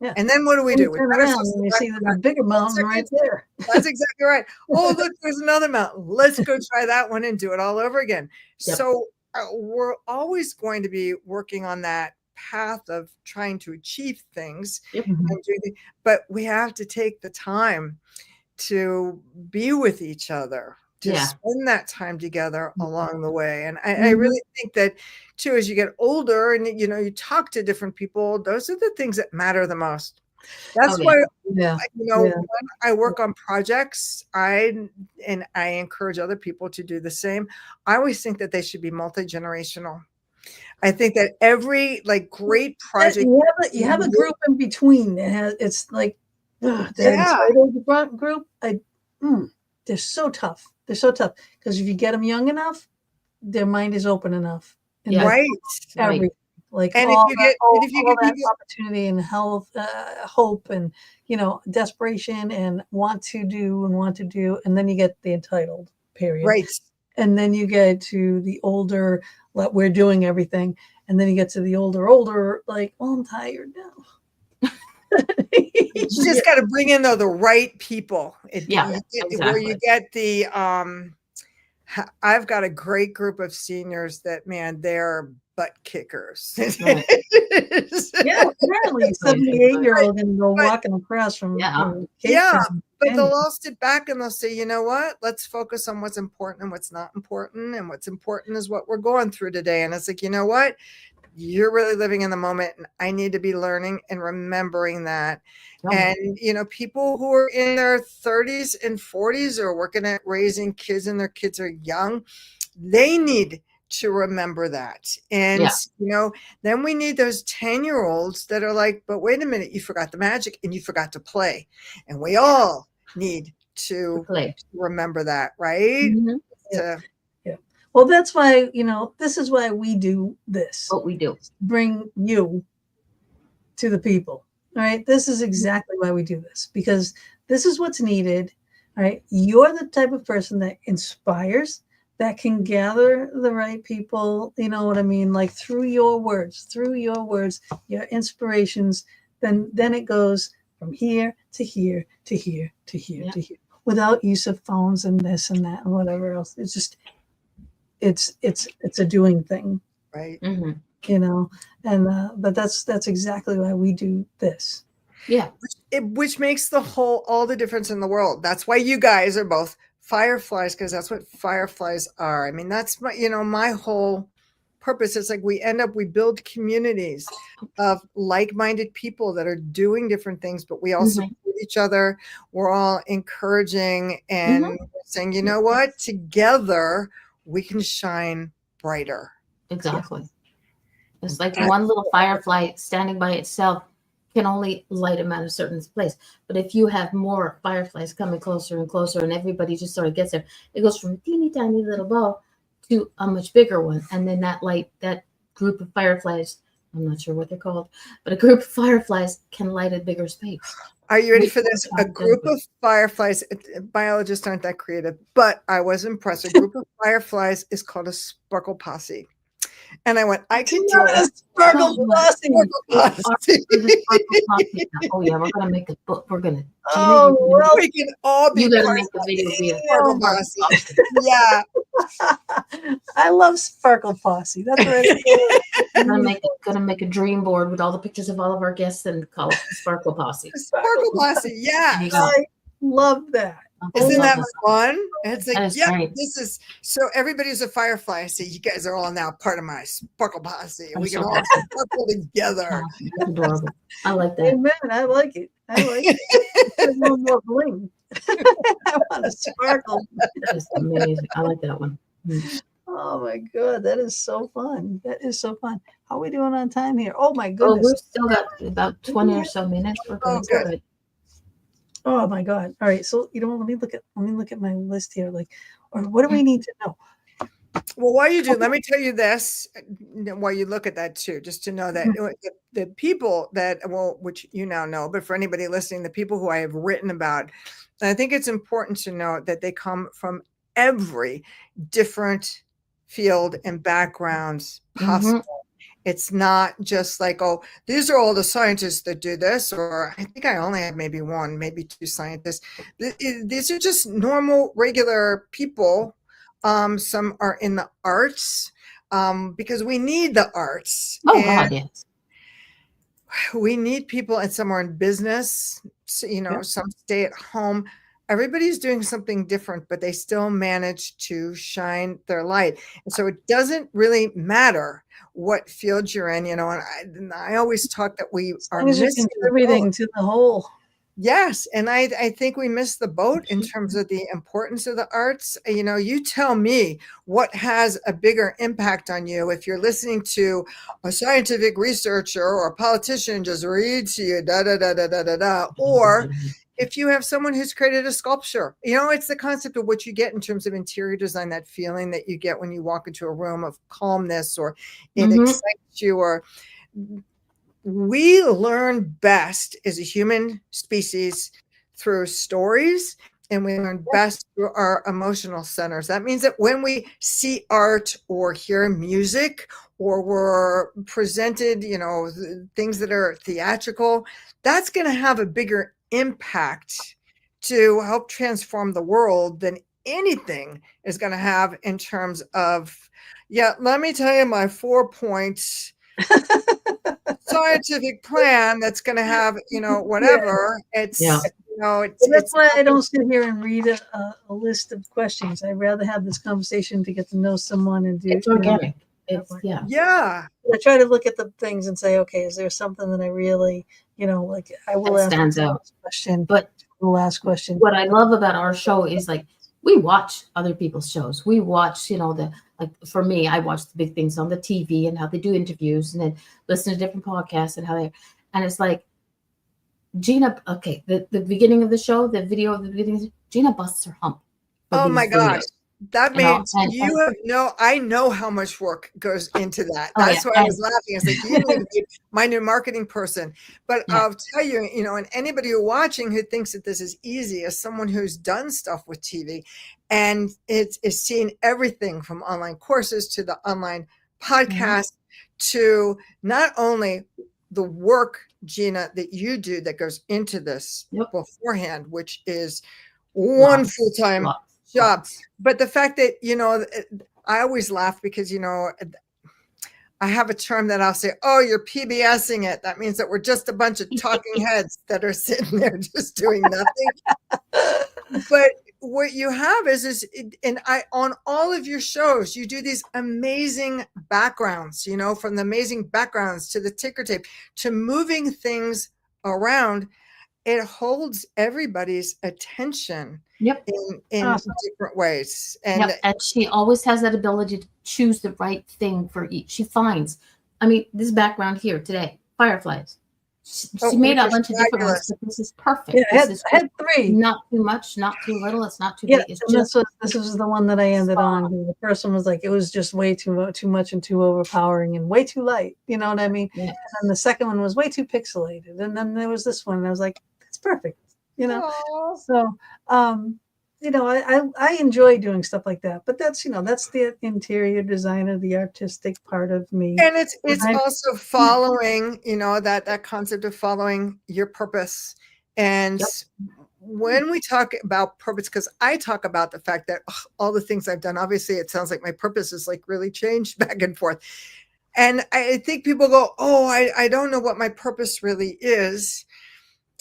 Yeah. And then what do we do? We turn around and we see the bigger mountain right there. That's exactly right. Oh, look, there's another mountain. Let's go try that one and do it all over again. Yep. So we're always going to be working on that path of trying to achieve things. Yep. But we have to take the time to be with each other, to spend that time together along the way. And I really think that too, as you get older and you talk to different people, those are the things that matter the most. That's why when I work on projects, I encourage other people to do the same. I always think that they should be multi-generational. I think that every great project, you have a group in between that has, it's like the group. They're so tough. They're so tough because if you get them young enough, their mind is open enough. And right. Everything. And if you get that opportunity and health, hope, and desperation, and want to do, and then you get the entitled period. Right. And then you get to the older, we're doing everything, and then you get to the older, like, oh, I'm tired now. You just got to bring in the right people. Exactly. Where you get the I've got a great group of seniors that, man, they're butt kickers. Right. Yeah, apparently 78-year-old and go walking across from Cape Town. But they'll all sit back and they'll say, you know what? Let's focus on what's important and what's not important. And what's important is what we're going through today. And it's like, you know what? You're really living in the moment. And I need to be learning and remembering that. And, people who are in their 30s and 40s or working at raising kids and their kids are young, they need to remember that. And, then we need those 10-year-olds that are like, but wait a minute, you forgot the magic and you forgot to play. And we all need to remember that, right? Yeah. Well, that's why, this is why we do this. What we do. Bring you to the people. All right. This is exactly why we do this, because this is what's needed. All right. You're the type of person that inspires, that can gather the right people, you know what I mean? Like through your words, your inspirations, then it goes from here to here to here to here to here, without use of phones and this and that and whatever else. It's just, it's a doing thing. Right. And but that's exactly why we do this. Yeah. Which makes all the difference in the world. That's why you guys are both fireflies, because that's what fireflies are. I mean, that's my whole purpose. It's like we build communities of like-minded people that are doing different things, but we all support each other. We're all encouraging and saying, you know what, together we can shine brighter. Exactly. It's like one little firefly standing by itself can only light them at a certain place. But if you have more fireflies coming closer and closer and everybody just sort of gets there, it goes from a teeny tiny little ball to a much bigger one. And then that group of fireflies, I'm not sure what they're called, but a group of fireflies can light a bigger space. Are you ready for this? A group of fireflies, biologists aren't that creative, but I was impressed. A group of fireflies is called a sparkle posse. And I went, I can do a sparkle posse. Oh yeah, we're gonna make a book. We're gonna. We can all be. You gotta make a video. Sparkle posse. Yeah. I love Sparkle Posse. That's what I'm gonna make a dream board with all the pictures of all of our guests and call it Sparkle Posse. Sparkle Posse. Yeah. I love that. Isn't that fun? It's like, great. This is so everybody's a firefly. I say, you guys are all now part of my Sparkle Posse. We can all sparkle together. Oh, that's adorable. I like that. Amen. I like it. There's no more bling. I want to sparkle. That's amazing. I like that one. Oh my God, that is so fun. How are we doing on time here? Oh my goodness. We've still got about 20 or so minutes. We're going to do it. Oh my God. All right. So, let me look at my list here. Or what do we need to know? Well, while you do, let me tell you this, while you look at that too, just to know that the people that, which you now know, but for anybody listening, the people who I have written about, I think it's important to know that they come from every different field and backgrounds possible. It's not just like, oh, these are all the scientists that do this, or I think I only have maybe one, maybe two scientists. These are just normal, regular people. Some are in the arts because we need the arts. Oh, God, yes. We need people, and some are in business, some stay at home. Everybody's doing something different, but they still manage to shine their light. And so it doesn't really matter what field you're in, and I always talk that we are missing contributing to the whole. Yes. And I think we missed the boat in terms of the importance of the arts. You tell me what has a bigger impact on you if you're listening to a scientific researcher or a politician just read to you, or if you have someone who's created a sculpture. It's the concept of what you get in terms of interior design, that feeling that you get when you walk into a room of calmness, or it excites you, or we learn best as a human species through stories, and we learn best through our emotional centers. That means that when we see art or hear music, or we're presented, things that are theatrical, that's going to have a bigger impact to help transform the world than anything is going to have in terms of, yeah, let me tell you my 4-point scientific plan that's going to have, whatever. It's, that's why I don't sit here and read a list of questions. I'd rather have this conversation to get to know someone and do. It's organic. It's yeah. I try to look at the things and say, okay, is there something that I really, like I will ask stands out. Question, but the last question. What I love about our show is like we watch other people's shows. We watch, like for me, I watch the big things on the TV and how they do interviews, and then listen to different podcasts and and it's like Gina. Okay, the beginning of the show, the video of the beginning, Gina busts her hump. Oh my gosh. That means I know how much work goes into that. That's why I was laughing. I was like, you need to be my new marketing person. But I'll tell you, and anybody who's watching who thinks that this is easy, as someone who's done stuff with TV and is seeing everything from online courses to the online podcast to not only the work, Gina, that you do that goes into this beforehand, which is one full-time job. But the fact that, I always laugh because, I have a term that I'll say, oh, you're PBSing it. That means that we're just a bunch of talking heads that are sitting there just doing nothing. But what you have is on all of your shows, you do these amazing backgrounds, from the amazing backgrounds to the ticker tape to moving things around. It holds everybody's attention in different ways. And she always has that ability to choose the right thing for each. She finds, this background here today, fireflies. She made a bunch of different ones, but this is perfect. Yeah, I had 3. Not too much, not too little. It's not too big. It's this was the one that I ended on. The first one was like, it was just way too much and too overpowering and way too light. You know what I mean? Yeah. And then the second one was way too pixelated. And then there was this one, and I was like, that's perfect. Aww. So, I enjoy doing stuff like that, but that's the interior designer, the artistic part of me. And it's also following, that concept of following your purpose. And when we talk about purpose, because I talk about the fact that all the things I've done, obviously it sounds like my purpose is like really changed back and forth. And I think people go, oh, I don't know what my purpose really is.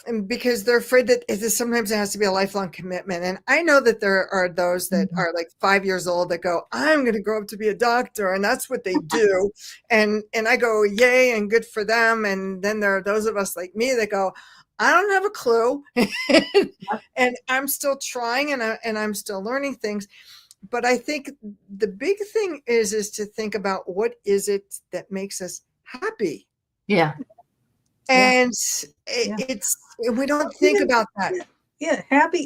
And because they're afraid that sometimes it has to be a lifelong commitment. And I know that there are those that are like 5 years old that go, I'm going to grow up to be a doctor. And that's what they do. And I go, yay, and good for them. And then there are those of us like me that go, I don't have a clue. And I'm still trying and I'm still learning things. But I think the big thing is to think about what is it that makes us happy. Yeah. And we don't think about that. Yeah,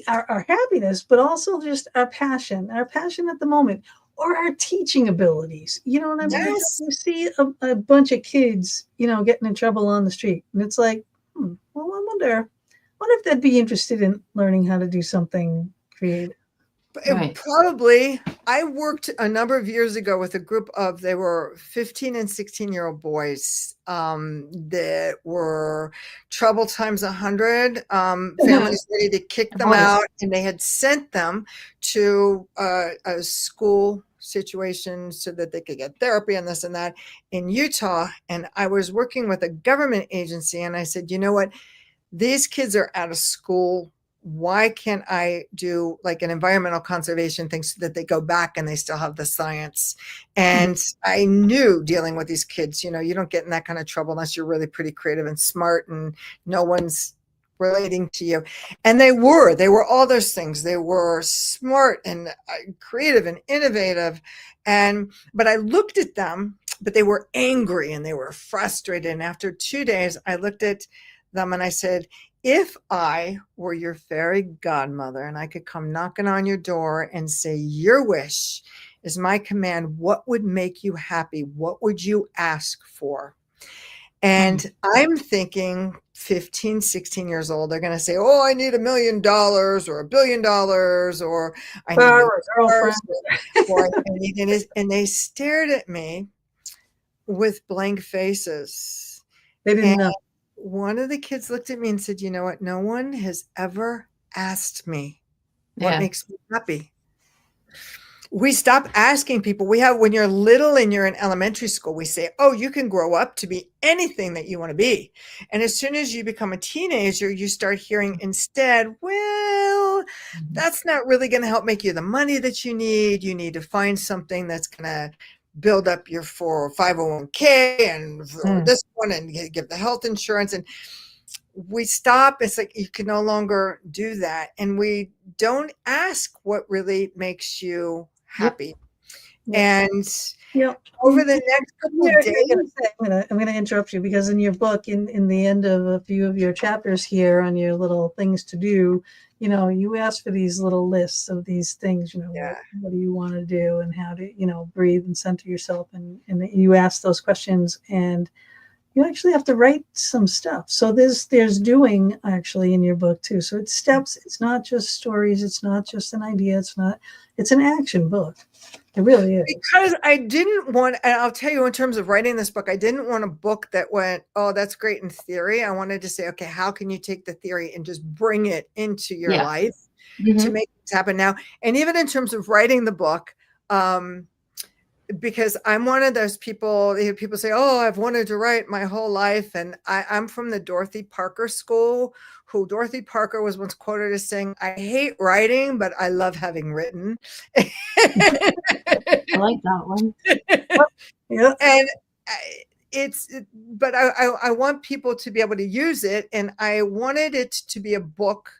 our happiness, but also just our passion at the moment, or our teaching abilities. You know what I mean? Yes. You see a bunch of kids, getting in trouble on the street, and it's like, well, I wonder if they'd be interested in learning how to do something creative. Right. Probably. I worked a number of years ago with a group of, they were 15 and 16-year-old boys that were trouble times 100, families ready to kick them out, and they had sent them to a school situation so that they could get therapy and this and that in Utah. And I was working with a government agency, and I said, you know what? These kids are out of school. Why can't I do like an environmental conservation thing so that they go back and they still have the science? And I knew dealing with these kids, you don't get in that kind of trouble unless you're really pretty creative and smart and no one's relating to you. And they were all those things. They were smart and creative and innovative. But I looked at them, but they were angry and they were frustrated. And after 2 days, I looked at them and I said, if I were your fairy godmother and I could come knocking on your door and say, your wish is my command, what would make you happy? What would you ask for? And I'm thinking 15, 16 years old, they're going to say, oh, I need $1 million or $1 billion, or I need a girlfriend. And they stared at me with blank faces. They didn't know. One of the kids looked at me and said, you know what? No one has ever asked me what makes me happy. we stop asking people. We have, when you're little and you're in elementary school, we say, oh, you can grow up to be anything that you want to be. And as soon as you become a teenager, you start hearing instead, well, that's not really going to help make you the money that you need. You need to find something that's going to build up your 501k and for this one and give the health insurance. And we stop. It's like you can no longer do that. And we don't ask what really makes you happy. Yep. And over the next couple of days, I'm going to interrupt you, because in your book, in the end of a few of your chapters here on your little things to do, you ask for these little lists of these things, what do you want to do and how to, breathe and center yourself. And you ask those questions, and you actually have to write some stuff. So there's doing actually in your book too. So it's steps. It's not just stories. It's not just an idea. It's an action book. It really is. Because I didn't want, and I'll tell you, in terms of writing this book, I didn't want a book that went, oh, that's great in theory. I wanted to say, okay, how can you take the theory and just bring it into your life to make it happen now? And even in terms of writing the book, because I'm one of those people, people say, oh, I've wanted to write my whole life. And I'm from the Dorothy Parker school, who Dorothy Parker was once quoted as saying, I hate writing, but I love having written. I like that one. Yeah. And but I want people to be able to use it. And I wanted it to be a book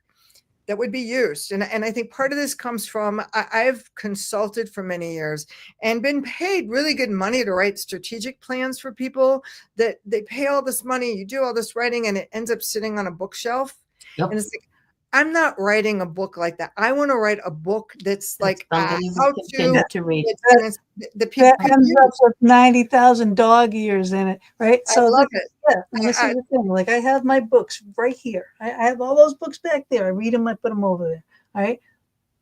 that would be used. And I think part of this comes from, I've consulted for many years and been paid really good money to write strategic plans for people, that they pay all this money, you do all this writing, and it ends up sitting on a bookshelf. And it's like, I'm not writing a book like that. I want to write a book that's like how to read. The people that ends up with 90,000 dog ears in it, right? So I love it. Yeah, and this is the thing. Like, I have my books right here. I have all those books back there. I read them. I put them over there. All right.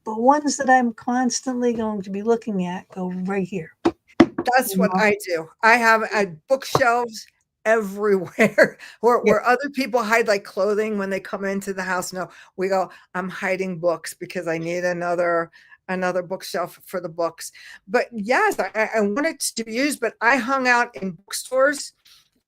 But ones that I'm constantly going to be looking at go right here. That's what I do. I have bookshelves everywhere where other people hide like clothing when they come into the house. No, we go, I'm hiding books because I need another bookshelf for the books. But yes, I want it to be used, but I hung out in bookstores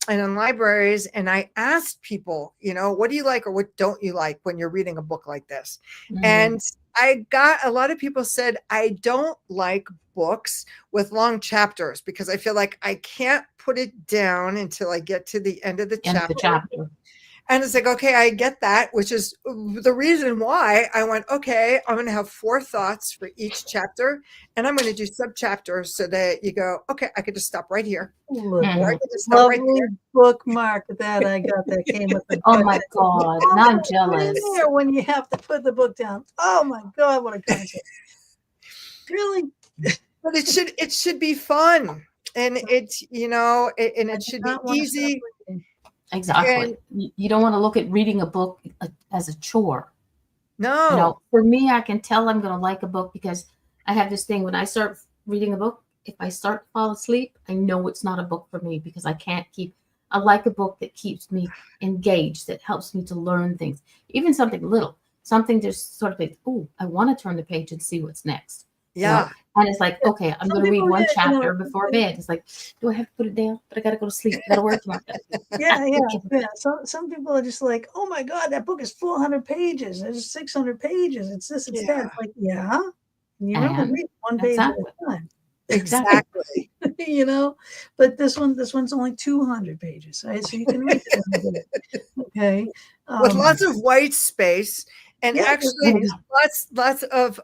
and in libraries, and I asked people, what do you like or what don't you like when you're reading a book like this? And I got a lot of people said, I don't like books with long chapters because I feel like I can't put it down until I get to the end of the chapter. And it's like, okay, I get that, which is the reason why I went, okay, I'm going to have 4 thoughts for each chapter, and I'm going to do sub-chapters so that you go, okay, I could just stop right here. Or I could just stop right there. Bookmark that I got that came with the Oh my God, now I'm jealous. There when you have to put the book down. Oh my God, what a concept. Really? But it should be fun, and it's, and it should be easy. Exactly. And you don't want to look at reading a book as a chore. No. For me, I can tell I'm going to like a book because I have this thing when I start reading a book, if I start to fall asleep, I know it's not a book for me because I like a book that keeps me engaged, that helps me to learn things, even something little, something just sort of like, oh, I want to turn the page and see what's next. Yeah. And it's like, okay, I'm going to read one chapter before bed. It's like, do I have to put it down? But I got to go to sleep. I got to work tomorrow. Yeah. So some people are just like, oh my God, that book is 400 pages. There's 600 pages. It's this, it's that. It's like, yeah. You remember read one page at a time. Exactly. But this one's only 200 pages. Right? So you can read it. Okay. With lots of white space. And actually lots of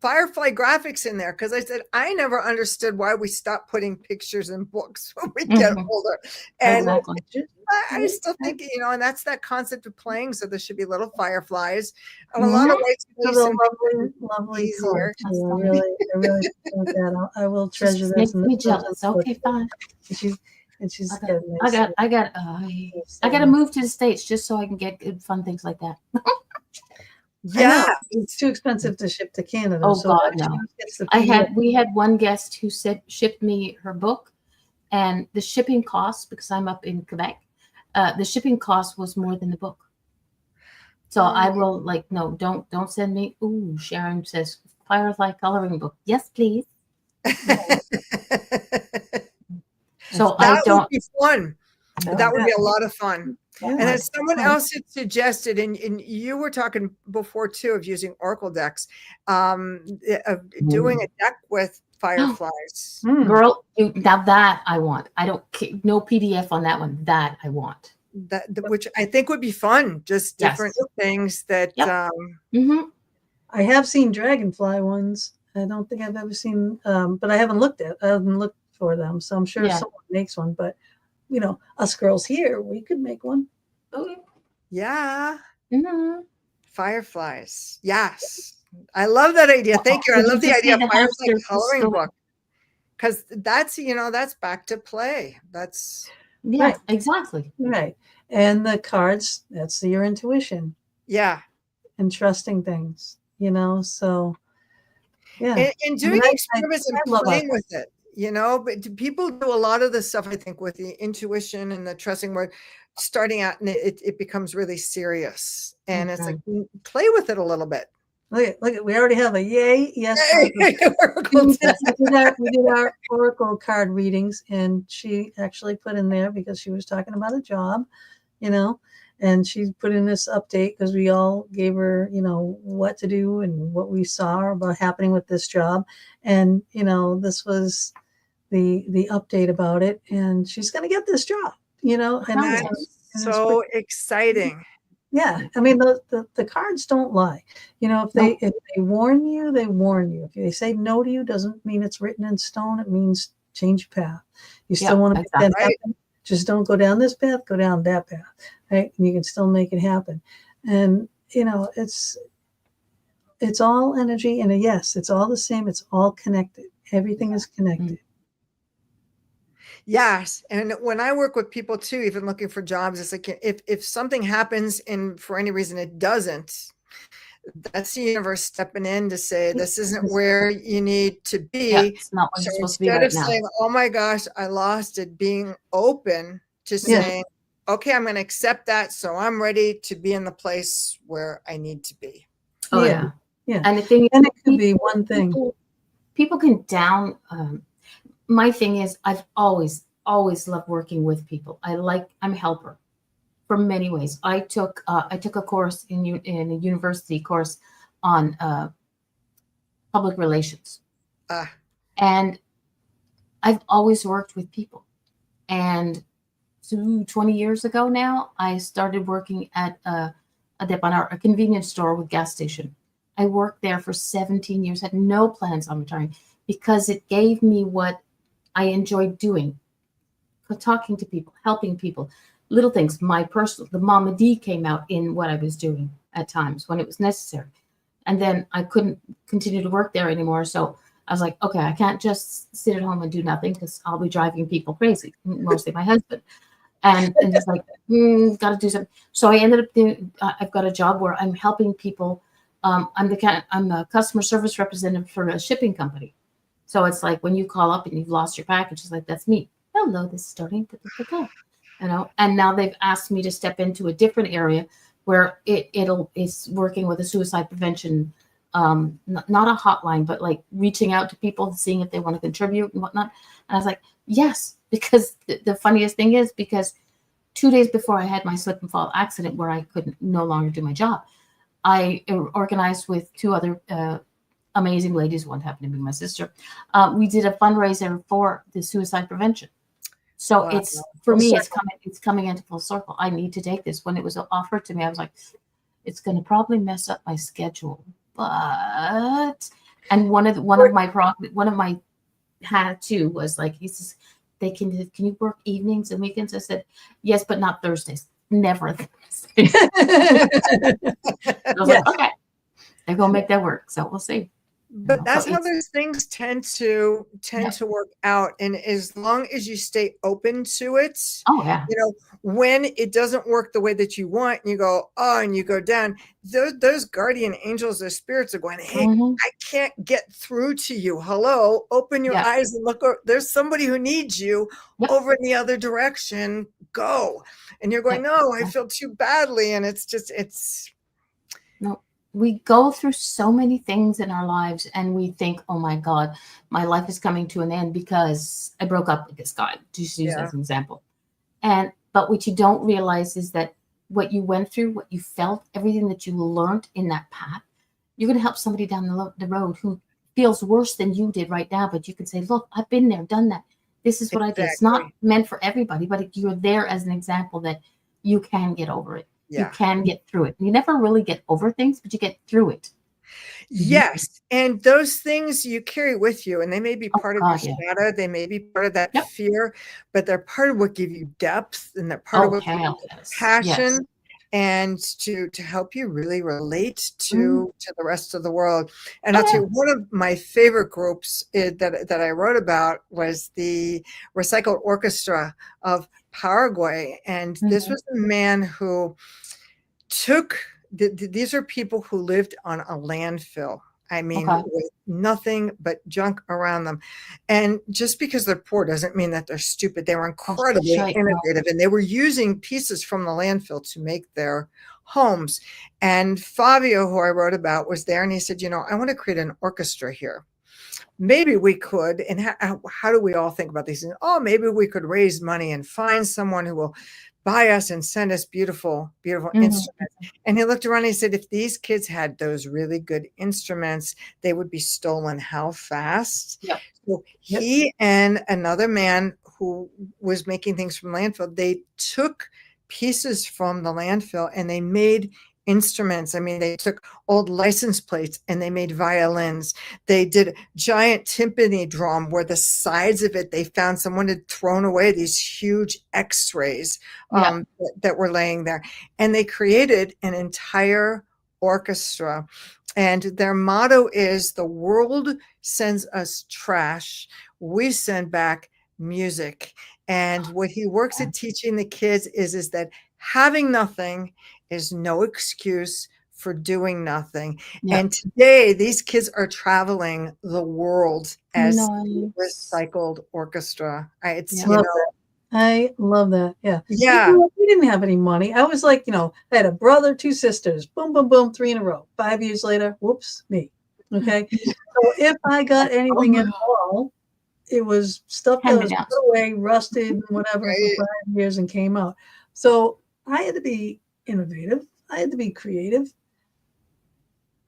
Firefly graphics in there, because I said I never understood why we stopped putting pictures in books when we get older. And I still think, and that's that concept of playing. So there should be little fireflies and a lot of white space. Lovely easier. I really think that. I will treasure this. Makes me jealous. Okay, fine. And she's I got to move to the States just so I can get good fun things like that. Yeah, it's too expensive to ship to Canada. Oh God, no! We had one guest who shipped me her book, and the shipping cost, because I'm up in Quebec, the shipping cost was more than the book. So I will no, don't send me. Ooh, Sharon says Firefly coloring book. Yes, please. So I That would don't. be fun. That would be a lot of fun. Yeah. And then someone else had suggested, and you were talking before too, of using Oracle decks, of doing a deck with fireflies. Girl, now that I want. I don't. No PDF on that one. That I want. Which I think would be fun. Just different things that. I have seen dragonfly ones. I don't think I've ever seen, but I haven't looked for them. So I'm sure someone makes one. But us girls here, we could make one. Yeah. Fireflies. Yes. I love that idea. Thank you. I love the idea of firefly coloring book. Because that's back to play. That's exactly. Right. And the cards, that's your intuition. Yeah. And trusting things, so yeah. And doing experiments and playing with it, but people do a lot of this stuff, I think, with the intuition and the trusting word starting out, and it becomes really serious. And it's like, play with it a little bit. Look at, we already have a yay, yes. We did our Oracle card readings, and she actually put in there, because she was talking about a job, and she put in this update because we all gave her, what to do and what we saw about happening with this job. And, this was the update about it, and she's going to get this job, and that's so exciting. Yeah. I mean, the cards don't lie. If they warn you, they warn you. If they say no to you, doesn't mean it's written in stone. It means change path. You still want to make that happen. Just don't go down this path, go down that path. Right. And you can still make it happen. And, it's all energy. And yes, it's all the same. It's all connected. Everything is connected. Yes. And when I work with people too, even looking for jobs, it's like, if something happens and for any reason it doesn't, that's the universe stepping in to say, this isn't where you need to be. It's not what you're supposed to be right now. Instead of saying, oh my gosh, I lost it, being open to saying, okay, I'm going to accept that. So I'm ready to be in the place where I need to be. Oh yeah. Yeah. And the thing, and it could be one thing. People can down, my thing is, I've always loved working with people. I'm a helper for many ways. I took a course in a university course on public relations, and I've always worked with people. And 20 years ago now, I started working at a convenience store with gas station. I worked there for 17 years. Had no plans on retiring because it gave me what I enjoyed doing, talking to people, helping people, little things. The Mama D came out in what I was doing at times when it was necessary. And then I couldn't continue to work there anymore. So I was like, okay, I can't just sit at home and do nothing because I'll be driving people crazy, mostly my husband. And it's like, got to do something. So I ended up doing, I've got a job where I'm helping people. I'm a customer service representative for a shipping company. So it's like when you call up and you've lost your package, it's like, that's me. Hello, this is starting. And now they've asked me to step into a different area where it's working with a suicide prevention, not a hotline, but like reaching out to people, seeing if they want to contribute and whatnot. And I was like, yes, because the funniest thing is, because 2 days before I had my slip and fall accident where I could no longer do my job, I organized with two other amazing ladies. One happened to be my sister. We did a fundraiser for the suicide prevention. So it's, for me, it's coming into full circle. I need to take this. When it was offered to me, I was like, it's going to probably mess up my schedule, but, and one of my had too was like, he says, can you work evenings and weekends? I said, yes, but not Thursdays. Never Thursdays. I was like, okay, they're going to make that work. So we'll see. But that's how those things tend to work out. And as long as you stay open to it, when it doesn't work the way that you want, and you go, and you go down, those guardian angels or spirits are going, hey, I can't get through to you. Hello, open your eyes and look. There's somebody who needs you over in the other direction. Go. And you're going, no, I feel too badly. And it's just, we go through so many things in our lives and we think, oh my God, my life is coming to an end because I broke up with this guy, just use Yeah. as an example. But what you don't realize is that what you went through, what you felt, everything that you learned in that path, you're going to help somebody down the road who feels worse than you did right now. But you can say, look, I've been there, done that. This is what I did. It's not meant for everybody, but you're there as an example that you can get over it. Yeah. You can get through it. You never really get over things, but you get through it. Yes. And those things you carry with you, and they may be part of your shadow. They may be part of that fear, but they're part of what give you depth, and they're part of what gives you passion, and to help you really relate to the rest of the world. And I'll tell you, one of my favorite groups that I wrote about was the Recycled Orchestra of Paraguay. And this was a man who took these are people who lived on a landfill. I mean, with nothing but junk around them. And just because they're poor doesn't mean that they're stupid. They were incredibly innovative, and they were using pieces from the landfill to make their homes. And Fabio, who I wrote about, was there, and he said, I want to create an orchestra here. Maybe we could. And how do we all think about these things? Oh, maybe we could raise money and find someone who will buy us and send us beautiful, beautiful instruments. And he looked around and he said, if these kids had those really good instruments, they would be stolen how fast? So he and another man who was making things from landfill, they took pieces from the landfill and they made instruments. I mean, they took old license plates and they made violins. They did giant timpani drum where the sides of it, they found someone had thrown away these huge x-rays that were laying there. And they created an entire orchestra. And their motto is, the world sends us trash, we send back music. And what he works at teaching the kids is that having nothing is no excuse for doing nothing. And today, these kids are traveling the world as Recycled Orchestra. I love that. Yeah. Yeah. We didn't have any money. I was like, I had a brother, 2 sisters, boom, boom, boom, 3 in a row. 5 years later, whoops, me. Okay. So if I got anything at all, it was stuff that was put away, rusted, and whatever for 5 years and came out. So I had to be innovative. I had to be creative.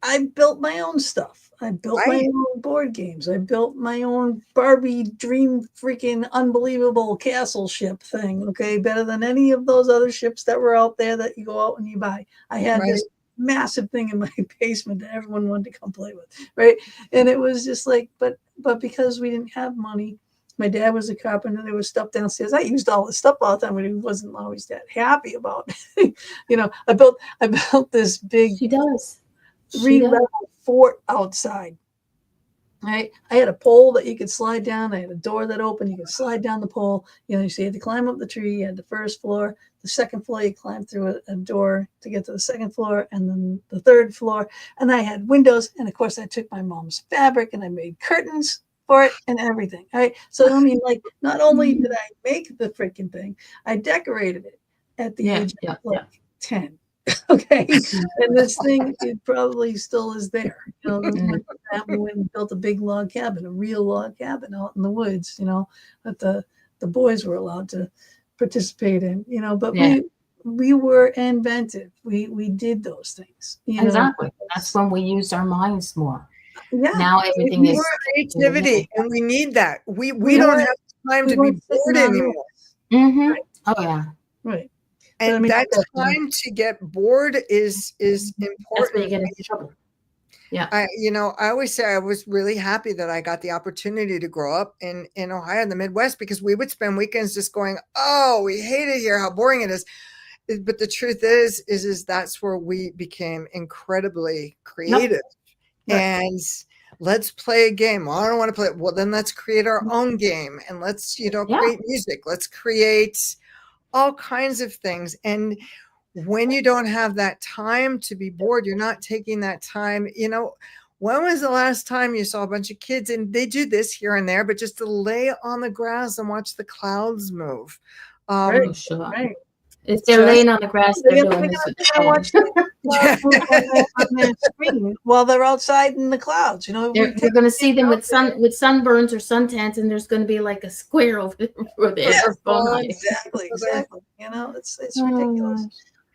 I built my own stuff. I built my own board games. I built my own Barbie dream freaking unbelievable castle ship thing. Okay. Better than any of those other ships that were out there that you go out and you buy. I had this massive thing in my basement that everyone wanted to come play with. Right. And it was just like, but because we didn't have money, my dad was a carpenter. There was stuff downstairs. I used all this stuff all the time, but he wasn't always that happy about it. I built this big 3-level fort outside. Right. I had a pole that you could slide down. I had a door that opened. You could slide down the pole. So you had to climb up the tree. You had the first floor. The second floor, you climbed through a door to get to the second floor, and then the third floor. And I had windows. And of course, I took my mom's fabric and I made curtains for it and everything. Right. So, I mean, like, not only did I make the freaking thing, I decorated it at the age of 10. Okay. And this thing, it probably still is there. We went and built a big log cabin, a real log cabin out in the woods, that the boys were allowed to participate in, but we were inventive. We did those things. Exactly. That's when we used our minds more. Yeah. Now everything is creativity, and we need that. We don't have time to be bored anymore. Right. Oh yeah. Right. And that time to get bored is important. That's when you get into trouble. Yeah. I always say I was really happy that I got the opportunity to grow up in Ohio, in the Midwest, because we would spend weekends just going, oh, we hate it here, how boring it is. But the truth is that's where we became incredibly creative. And let's play a game. Well, I don't want to play it. Well, then let's create our own game, and let's, create music. Let's create all kinds of things. And when you don't have that time to be bored, you're not taking that time. When was the last time you saw a bunch of kids, and they do this here and there, but just to lay on the grass and watch the clouds move? Right. If they're laying on the grass, they're doing this. on their screen while they're outside in the clouds. You know, you're going to see them with sunburns or suntans, and there's going to be like a square over there for the exactly. You know, it's ridiculous.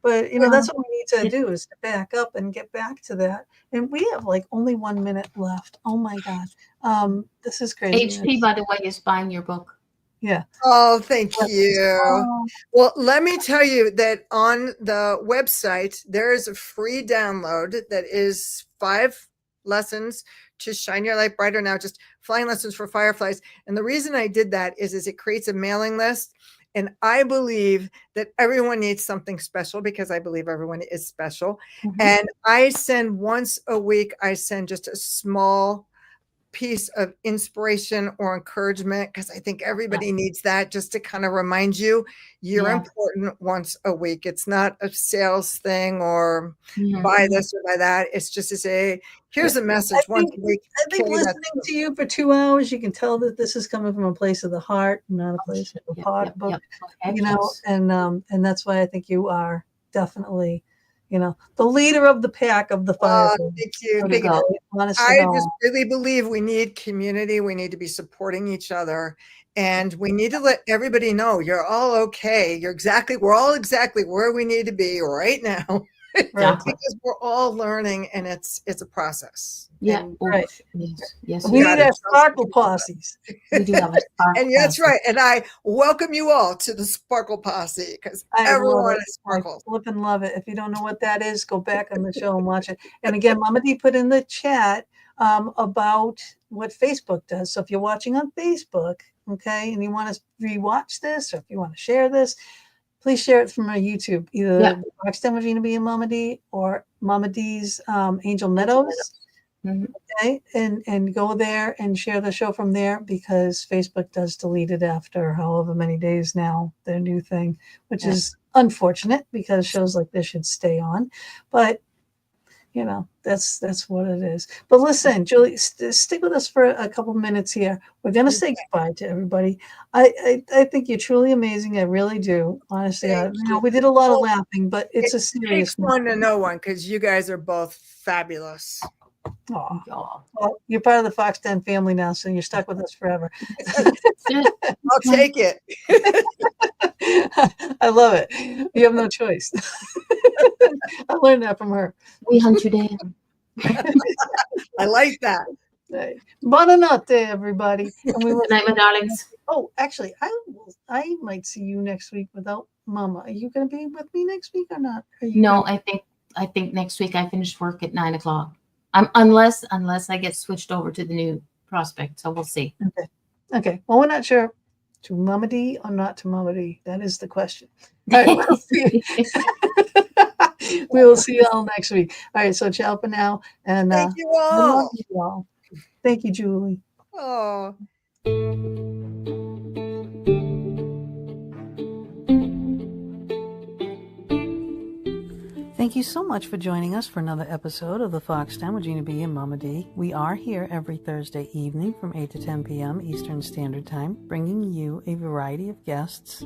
But you know, that's what we need to do, is to back up and get back to that. And we have like only 1 minute left. Oh my God, this is crazy. HP, by the way, is buying your book. Yeah. Oh, thank you. Well, let me tell you that on the website, there is a free download that is 5 lessons to shine your light brighter now, just flying lessons for fireflies. And the reason I did that is it creates a mailing list. And I believe that everyone needs something special, because I believe everyone is special. And I send once a week, I send just a small piece of inspiration or encouragement, because I think everybody needs that, just to kind of remind you you're important once a week. It's not a sales thing or buy this or buy that. It's just to say, here's a message once a week. I think listening to you for 2 hours, you can tell that this is coming from a place of the heart, not a place of the pocketbook. You know, and that's why I think you are definitely, you know, the leader of the pack of the fireflies. Thank you. I just really believe we need community. We need to be supporting each other, and we need to let everybody know you're all okay. We're all exactly where we need to be right now. Because we're all learning, and it's a process. Yeah. And, Yes. We need our sparkle posses. We do have a sparkle. And that's right. And I welcome you all to the Sparkle Posse, because everyone is sparkles. I flip and love it. If you don't know what that is, go back on the show and watch it. And again, Mama D put in the chat about what Facebook does. So if you're watching on Facebook, okay, and you want to rewatch this, or if you want to share this, please share it from our YouTube, either Fox Den with Gina B and Mama D, or Mama D's Angel Meadows. Okay, and go there and share the show from there, because Facebook does delete it after however many days now, their new thing, which is unfortunate, because shows like this should stay on. But you know, that's what it is. But listen, Julie, stick with us for a couple minutes here. We're going to say goodbye to everybody. I think you're truly amazing. I really do. Honestly, you know, we did a lot of laughing, but it's a serious one to know one, because you guys are both fabulous. Well, you're part of the Fox Den family now, so you're stuck with us forever. I'll take it. I love it. You have no choice. I learned that from her. We hunt you down. I like that. Buonanotte, everybody. And we will. Good night, my darlings. Oh, actually, I might see you next week without Mama. Are you going to be with me next week or not? No, I think next week I finish work at 9 o'clock. Unless I get switched over to the new prospect, so we'll see. Okay. Well, we're not sure to Mama D or not to Mama D. That is the question. All right, we'll see. We will see you all next week. All right, so ciao for now, and thank you all. I love you all. Thank you, Julie. Oh. Thank you so much for joining us for another episode of the Fox Den with Gina B and Mama D. We are here every Thursday evening from 8 to 10 p.m. Eastern Standard Time, bringing you a variety of guests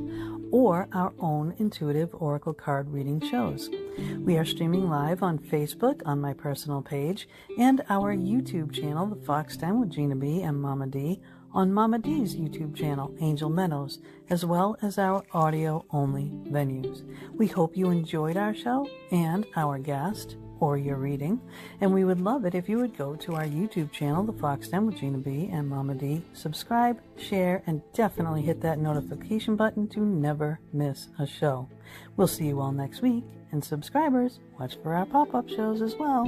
or our own intuitive oracle card reading shows. We are streaming live on Facebook on my personal page and our YouTube channel, the Fox Den with Gina B and Mama D, on Mama D's YouTube channel, Angel Meadows, as well as our audio-only venues. We hope you enjoyed our show and our guest or your reading, and we would love it if you would go to our YouTube channel, The Fox Den with Gina B and Mama D, subscribe, share, and definitely hit that notification button to never miss a show. We'll see you all next week, and subscribers, watch for our pop-up shows as well.